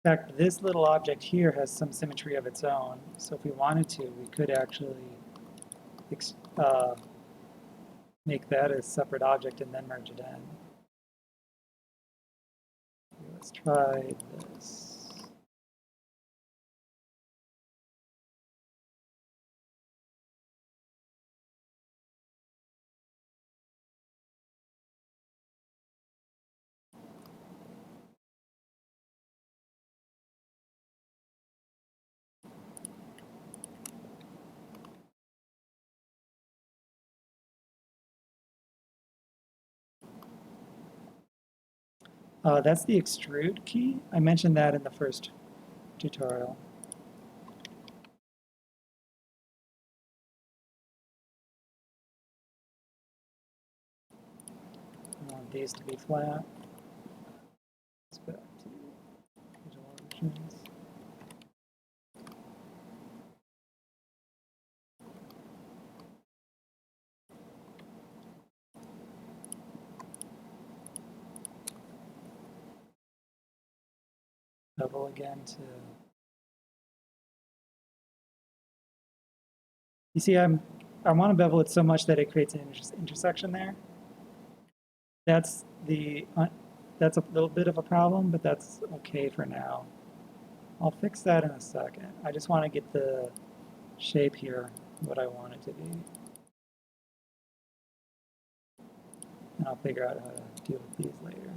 In fact, this little object here has some symmetry of its own. So if we wanted to, we could actually make that a separate object and then merge it in. Let's try this. That's the extrude key. I mentioned that in the first tutorial. I want these to be flat. Let's go back to visual origins. Bevel again to. You see, I want to bevel it so much that it creates an intersection there. That's a little bit of a problem, but that's okay for now. I'll fix that in a second. I just want to get the shape here what I want it to be. And I'll figure out how to deal with these later.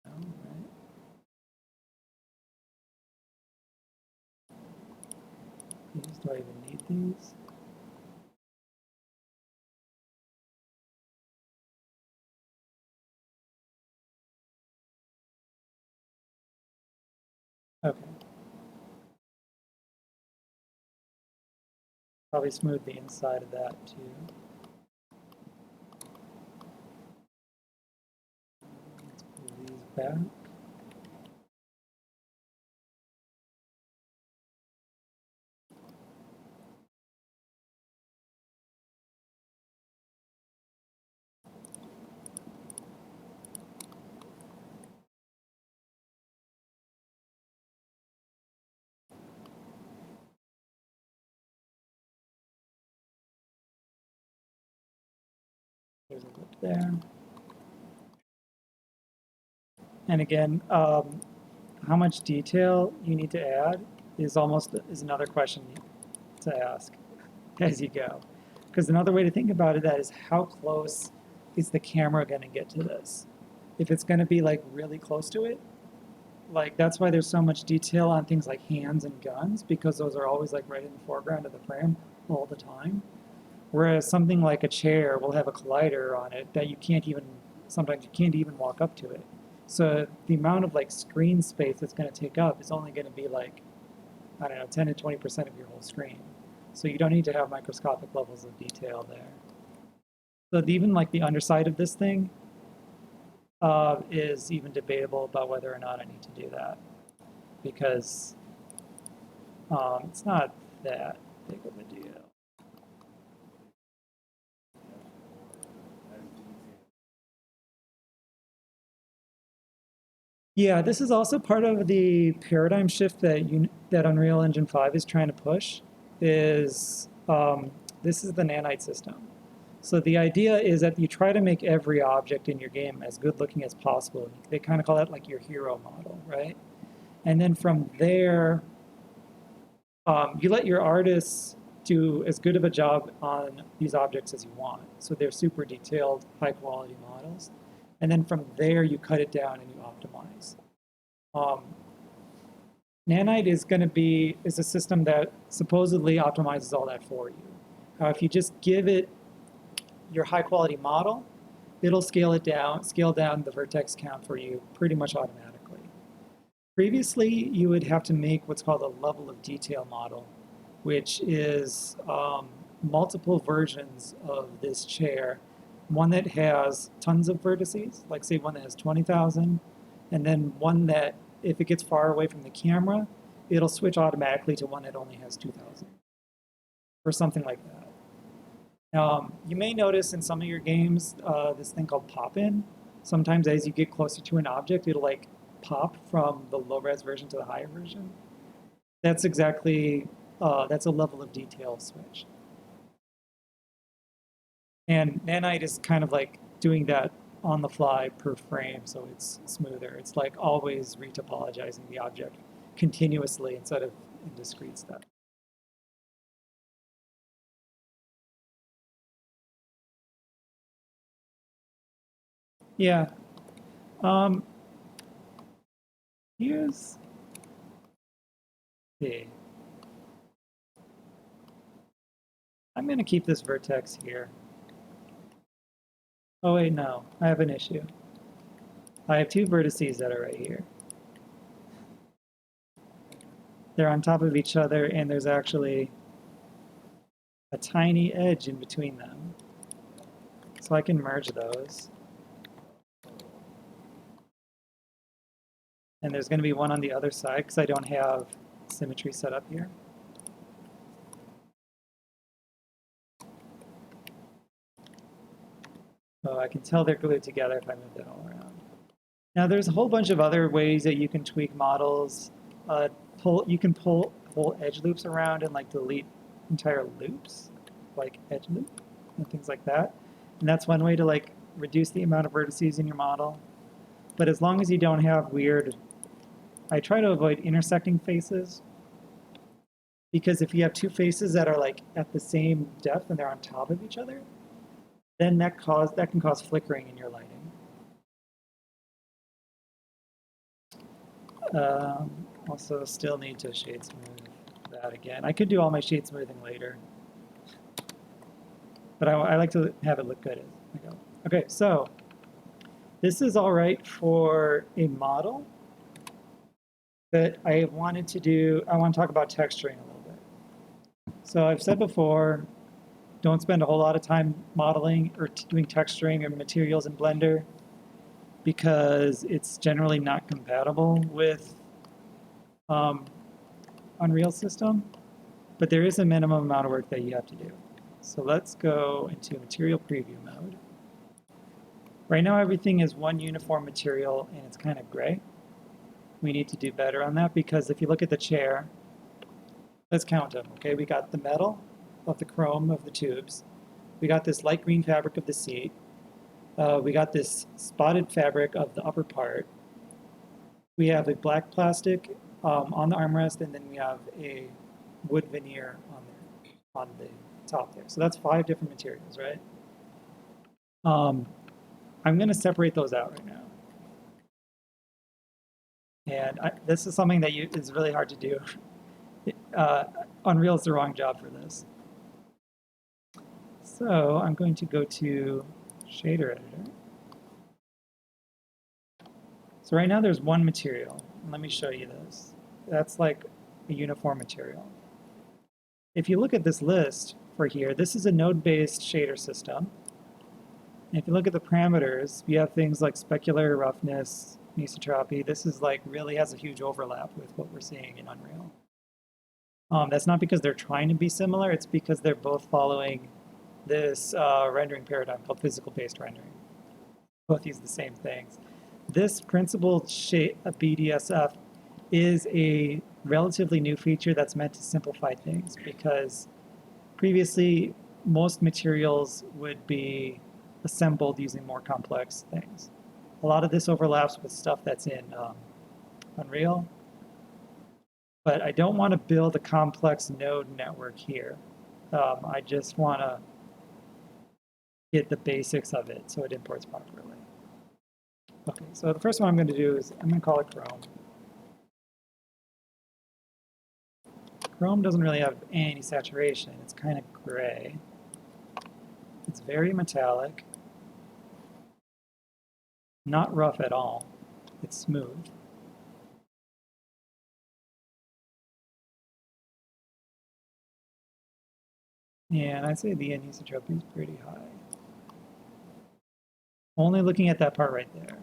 Alright. These, do I even need these? Okay. Probably smooth the inside of that too. Let's pull these back. There's a lip there. And again, how much detail you need to add is another question to ask as you go. Because another way to think about it that is how close is the camera going to get to this? If it's going to be like really close to it, like that's why there's so much detail on things like hands and guns, because those are always like right in the foreground of the frame all the time. Whereas something like a chair will have a collider on it that sometimes you can't even walk up to it. So the amount of like screen space it's going to take up is only going to be like, I don't know, 10 to 20% of your whole screen. So you don't need to have microscopic levels of detail there. So even like the underside of this thing is even debatable about whether or not I need to do that, because it's not that big of a deal. Yeah, this is also part of the paradigm shift that Unreal Engine 5 is trying to push. This is the nanite system. So the idea is that you try to make every object in your game as good looking as possible. They kind of call that like your hero model, right? And then from there, you let your artists do as good of a job on these objects as you want. So they're super detailed, high quality models. And then from there, you cut it down and you optimize. Nanite is a system that supposedly optimizes all that for you. If you just give it your high quality model, it'll scale down the vertex count for you pretty much automatically. Previously, you would have to make what's called a level of detail model, which is multiple versions of this chair. One that has tons of vertices, like say one that has 20,000, and then one that, if it gets far away from the camera, it'll switch automatically to one that only has 2,000, or something like that. You may notice in some of your games this thing called pop-in. Sometimes as you get closer to an object, it'll like pop from the low-res version to the higher version. That's exactly, that's a level of detail switch. And Nanite is kind of like doing that on the fly per frame, so it's smoother. It's like always retopologizing the object continuously instead of in discrete steps. Yeah. Here's the. I'm going to keep this vertex here. Oh wait, no, I have an issue. I have two vertices that are right here. They're on top of each other, and there's actually a tiny edge in between them. So I can merge those. And there's going to be one on the other side because I don't have symmetry set up here. So I can tell they're glued together if I move that all around. Now there's a whole bunch of other ways that you can tweak models. You can pull edge loops around and like delete entire loops, like edge loop and things like that. And that's one way to like reduce the amount of vertices in your model. But as long as you don't have I try to avoid intersecting faces, because if you have two faces that are like at the same depth and they're on top of each other, then that can cause flickering in your lighting. Also, still need to shade smooth that again. I could do all my shade smoothing later, but I like to have it look good as I go. Okay, so this is all right for a model. But I want to talk about texturing a little bit. So I've said before, don't spend a whole lot of time modeling or doing texturing or materials in Blender because it's generally not compatible with Unreal System, but there is a minimum amount of work that you have to do. So let's go into material preview mode. Right now everything is one uniform material and it's kind of gray. We need to do better on that because if you look at the chair, let's count them, okay? We got the metal of the chrome of the tubes. We got this light green fabric of the seat. We got this spotted fabric of the upper part. We have a black plastic on the armrest, and then we have a wood veneer on the top there. So that's 5 different materials, right? I'm going to separate those out right now. And this is something that is really hard to do. Unreal is the wrong job for this. So I'm going to go to Shader Editor. So right now there's one material. Let me show you this. That's like a uniform material. If you look at this list for here, this is a node-based shader system. And if you look at the parameters, we have things like specular, roughness, anisotropy. This is like really has a huge overlap with what we're seeing in Unreal. That's not because they're trying to be similar, it's because they're both following this rendering paradigm called physical-based rendering. Both use the same things. This principled BDSF is a relatively new feature that's meant to simplify things because previously most materials would be assembled using more complex things. A lot of this overlaps with stuff that's in Unreal, but I don't want to build a complex node network here. I just want to get the basics of it so it imports properly. Okay, so the first one I'm going to do is I'm going to call it Chrome. Chrome doesn't really have any saturation. It's kind of gray. It's very metallic. Not rough at all. It's smooth. And I'd say the anisotropy is pretty high. Only looking at that part right there.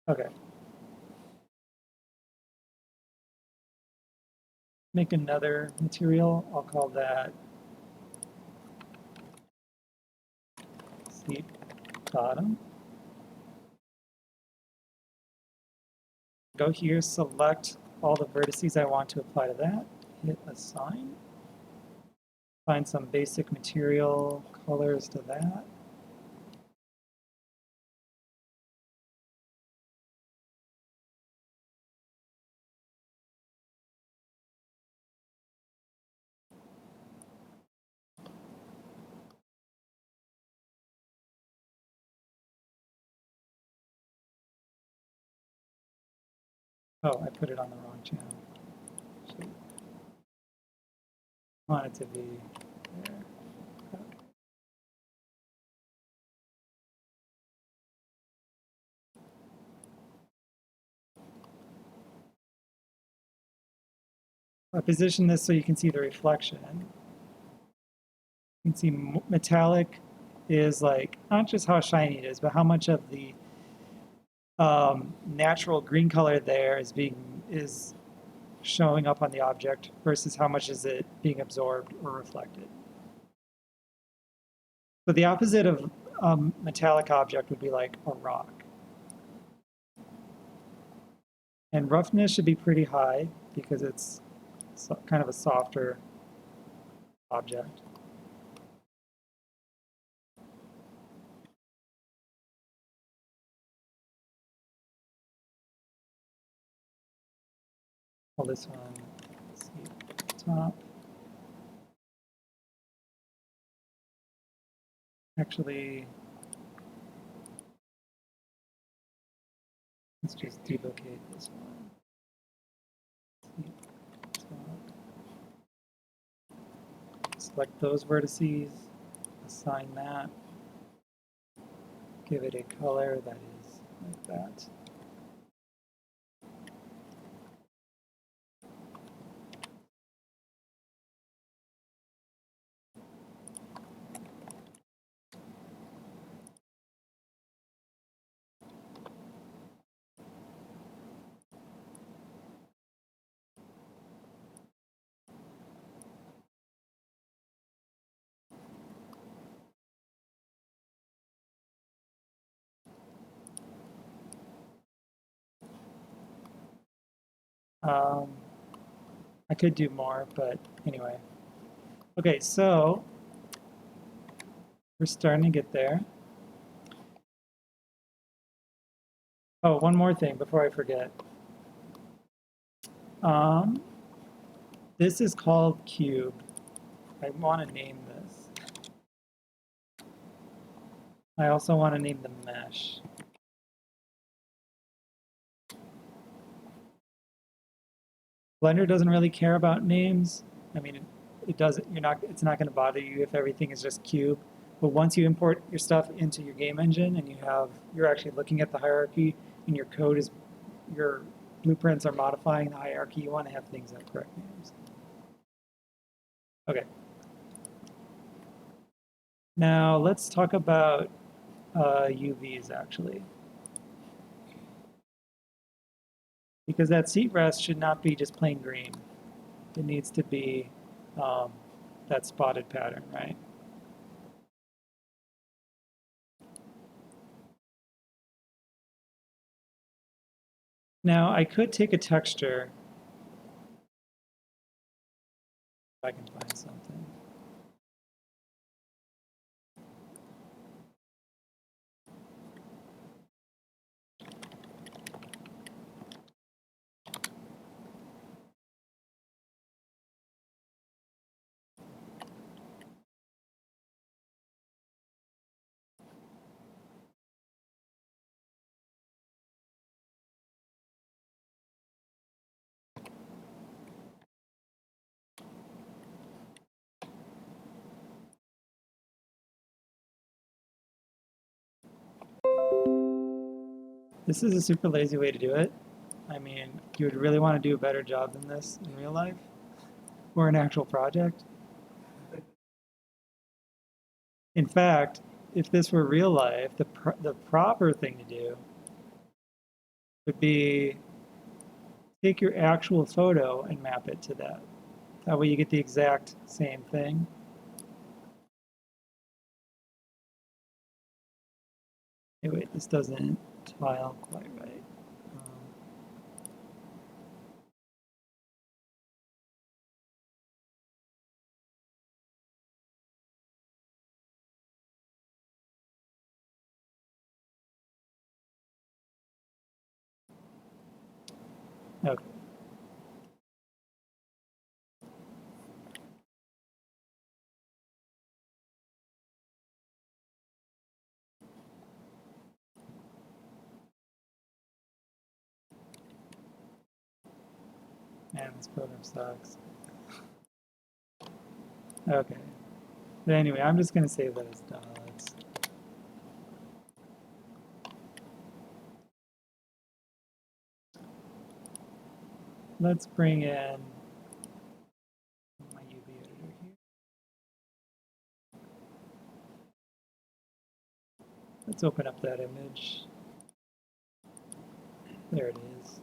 Okay. Make another material. I'll call that seat bottom. Go here, select all the vertices I want to apply to that. Hit assign. Find some basic material colors to that. Oh, I put it on the wrong channel. Shoot. I want it to be there. I position this so you can see the reflection. You can see metallic is like not just how shiny it is, but how much of the natural green color there is showing up on the object versus how much is it being absorbed or reflected. So the opposite of metallic object would be like a rock. And roughness should be pretty high because it's kind of a softer object. Call this one top. Actually, let's just duplicate this one. Select those vertices, assign that, give it a color that is like that. I could do more, but anyway. Okay, so we're starting to get there. Oh, one more thing before I forget. This is called cube. I want to name this. I also want to name the mesh. Blender doesn't really care about names. I mean, it doesn't. It's not going to bother you if everything is just cube. But once you import your stuff into your game engine and you're actually looking at the hierarchy and your code is, your blueprints are modifying the hierarchy, you want to have things that correct names. Okay. Now let's talk about UVs actually. Because that seat rest should not be just plain green. It needs to be that spotted pattern, right? Now I could take a texture, if I can find something. This is a super lazy way to do it. I mean, you would really want to do a better job than this in real life or an actual project. In fact, if this were real life, the proper thing to do would be take your actual photo and map it to that. That way you get the exact same thing. Hey, wait, this doesn't tile quite right. Okay. Man, this program sucks. Okay. But anyway, I'm just going to save that as dots. Let's bring in my UV editor here. Let's open up that image. There it is.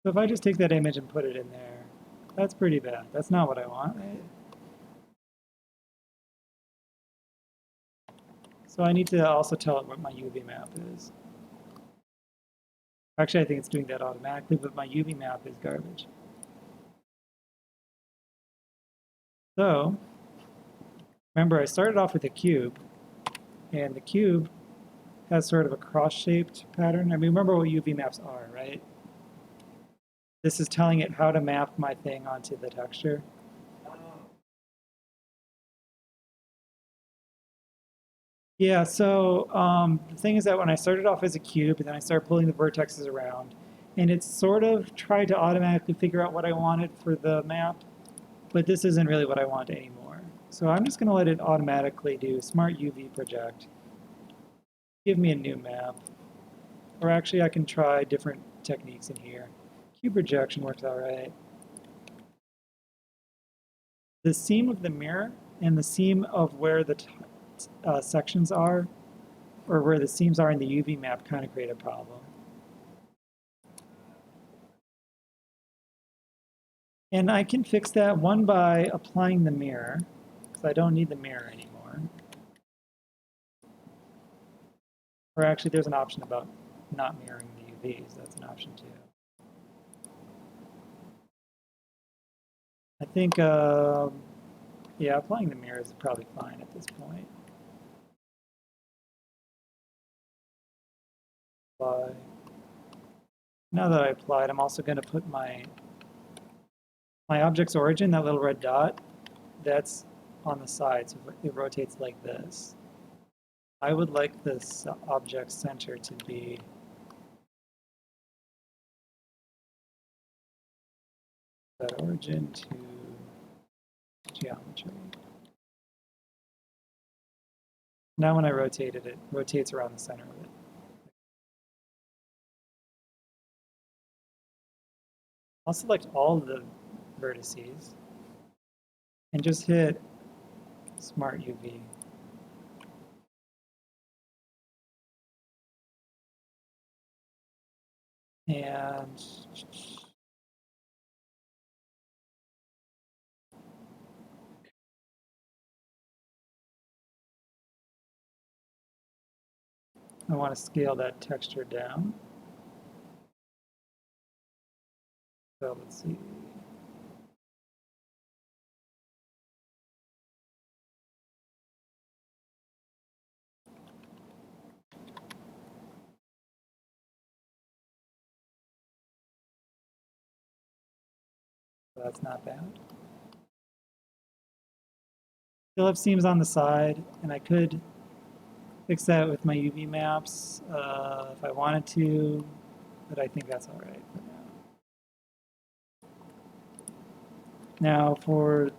So if I just take that image and put it in there, that's pretty bad. That's not what I want, right? So I need to also tell it what my UV map is. Actually, I think it's doing that automatically, but my UV map is garbage. So remember, I started off with a cube, and the cube has sort of a cross-shaped pattern. I mean, remember what UV maps are, right? This is telling it how to map my thing onto the texture. Yeah, so the thing is that when I started off as a cube, and then I started pulling the vertexes around, and it sort of tried to automatically figure out what I wanted for the map, but this isn't really what I want anymore. So I'm just going to let it automatically do Smart UV Project. Give me a new map. Or actually, I can try different techniques in here. Cube projection works all right. The seam of the mirror and the seam of where the sections are, or where the seams are in the UV map, kind of create a problem. And I can fix that one by applying the mirror, because I don't need the mirror anymore. Or actually, there's an option about not mirroring the UVs. That's an option too. I think, yeah, applying the mirror is probably fine at this point. Apply. Now that I applied, I'm also going to put my object's origin, that little red dot, that's on the side, so it rotates like this. I would like this object center to be that origin to geometry. Now when I rotate it, it rotates around the center of it. I'll select all of the vertices and just hit Smart UV. And I want to scale that texture down. So let's see. That's not bad. Still have seams on the side, and I could fix that with my UV maps if I wanted to, but I think that's all right for now. Now for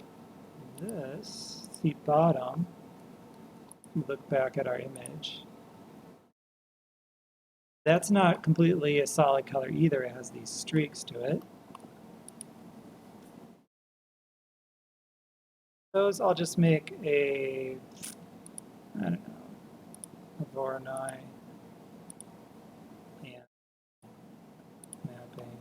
this seat bottom, look back at our image. That's not completely a solid color either. It has these streaks to it. Those I'll just make a, I don't know, a Voronoi and mapping.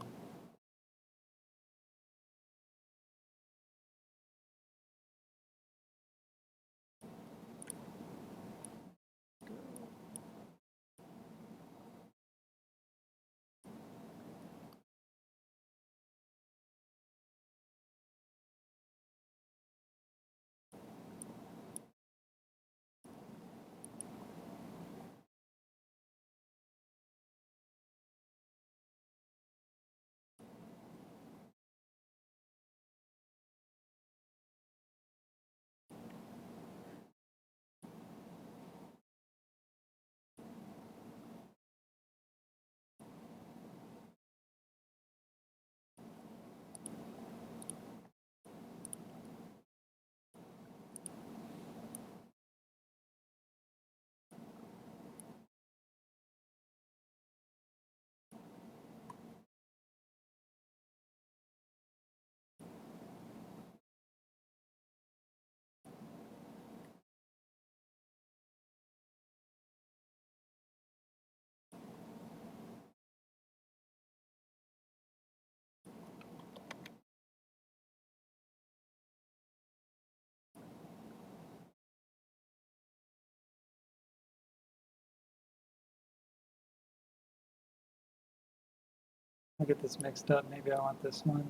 I'll get this mixed up. Maybe I want this one.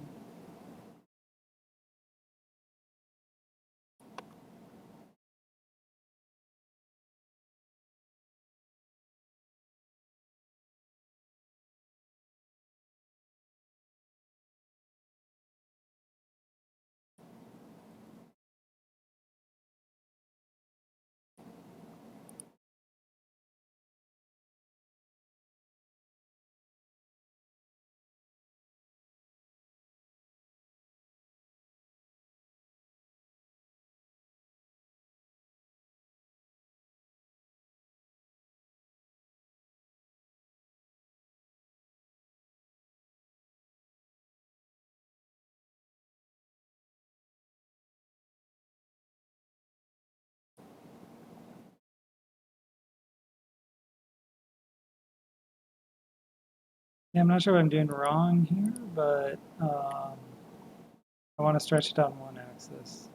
Yeah, I'm not sure what I'm doing wrong here, but I want to stretch it on one axis.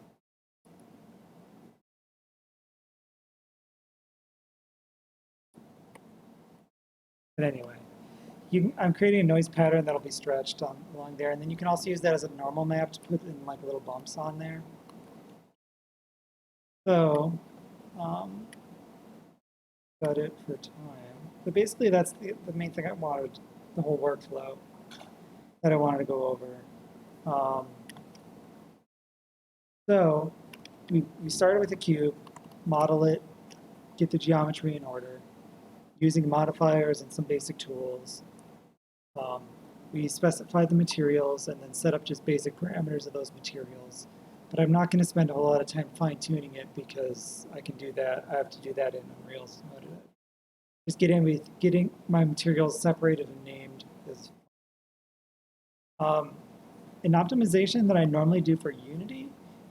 But anyway, I'm creating a noise pattern that'll be stretched along there, and then you can also use that as a normal map to put in like little bumps on there. So, got it for time. But basically that's the main thing I wanted, the whole workflow that I wanted to go over. So we started with a cube, model it, get the geometry in order, using modifiers and some basic tools. We specified the materials and then set up just basic parameters of those materials. But I'm not going to spend a whole lot of time fine-tuning it because I can do that. I have to do that in Unreal's mode. Just getting my materials separated and named is an optimization that I normally do for Unity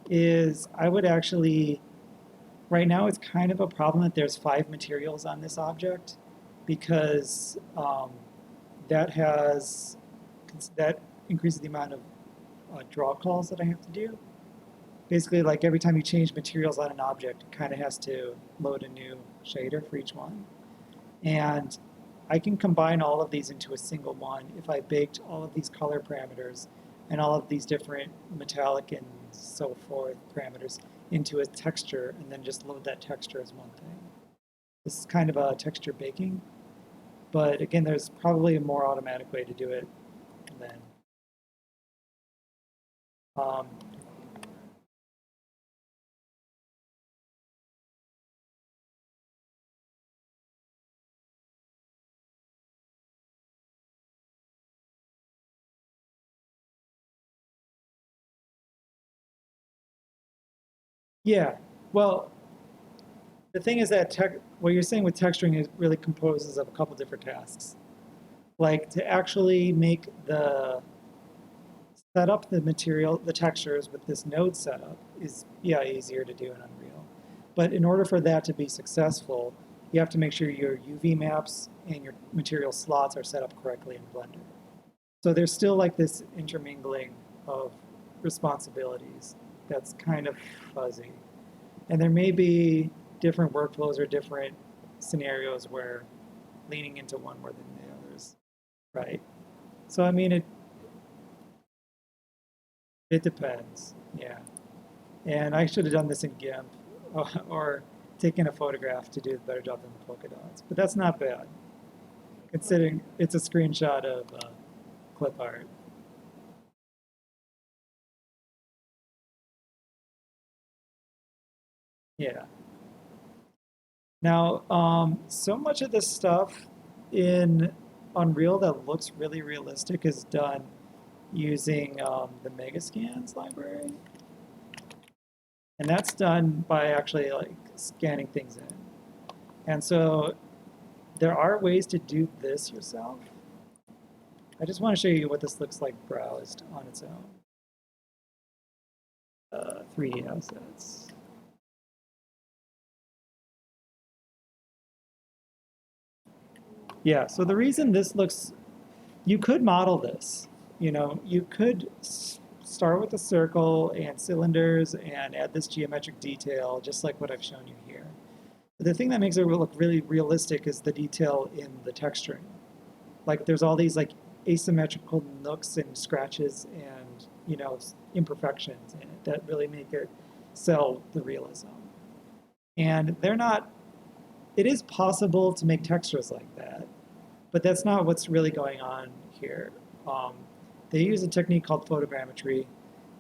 is I would actually, right now it's kind of a problem that there's 5 materials on this object because that increases the amount of draw calls that I have to do. Basically, like every time you change materials on an object, it kind of has to load a new shader for each one. And I can combine all of these into a single one if I baked all of these color parameters and all of these different metallic and so forth parameters into a texture and then just load that texture as one thing. This is kind of a texture baking, but again, there's probably a more automatic way to do it than. Yeah, well, the thing is that what you're saying with texturing is really composes of a couple different tasks. Like to actually set up the material, the textures with this node setup is, yeah, easier to do in Unreal. But in order for that to be successful, you have to make sure your UV maps and your material slots are set up correctly in Blender. So there's still like this intermingling of responsibilities that's kind of fuzzy. And there may be different workflows or different scenarios where leaning into one more than the others, right? So I mean, it depends, yeah. And I should have done this in GIMP or taken a photograph to do a better job than the polka dots, but that's not bad, considering it's a screenshot of clip art. Yeah. Now, so much of this stuff in Unreal that looks really realistic is done using the Megascans library. And that's done by actually like scanning things in. And so there are ways to do this yourself. I just want to show you what this looks like browsed on its own. 3D assets. Yeah, so the reason this looks, you could model this. You know, you could start with a circle and cylinders and add this geometric detail, just like what I've shown you here. But the thing that makes it look really realistic is the detail in the texturing. Like there's all these like asymmetrical nooks and scratches and, you know, imperfections in it that really make it sell the realism. And they're not, it is possible to make textures like that, but that's not what's really going on here. They use a technique called photogrammetry,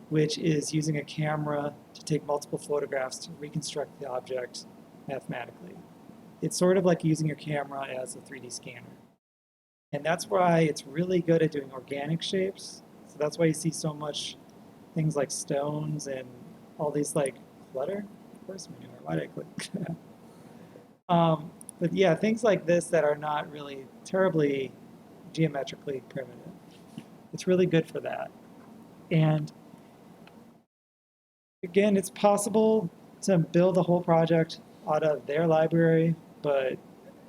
which is using a camera to take multiple photographs to reconstruct the object mathematically. It's sort of like using your camera as a 3D scanner. And that's why it's really good at doing organic shapes. So that's why you see so much things like stones and all these like clutter. Of course, manure. Why did I click? But yeah, things like this that are not really terribly geometrically primitive. It's really good for that. And again, it's possible to build a whole project out of their library, but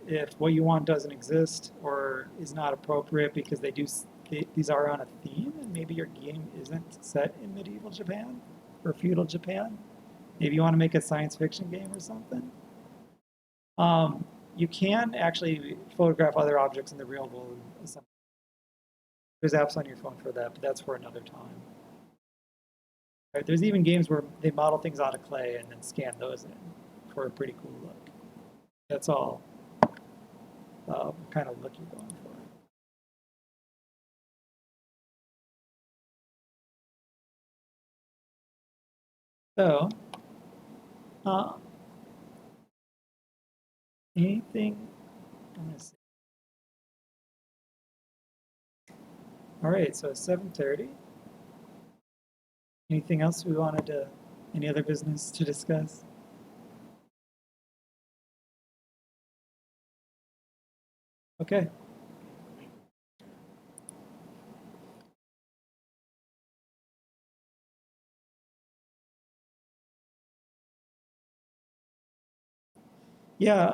if what you want doesn't exist or is not appropriate because they do these are on a theme, and maybe your game isn't set in medieval Japan or feudal Japan. Maybe you want to make a science fiction game or something. You can actually photograph other objects in the real world. There's apps on your phone for that, but that's for another time. Right, there's even games where they model things out of clay and then scan those in for a pretty cool look. That's all kind of look you're going for. So, anything? Let me see. All right, so 7:30. Anything else we wanted to? Any other business to discuss? Okay. Yeah,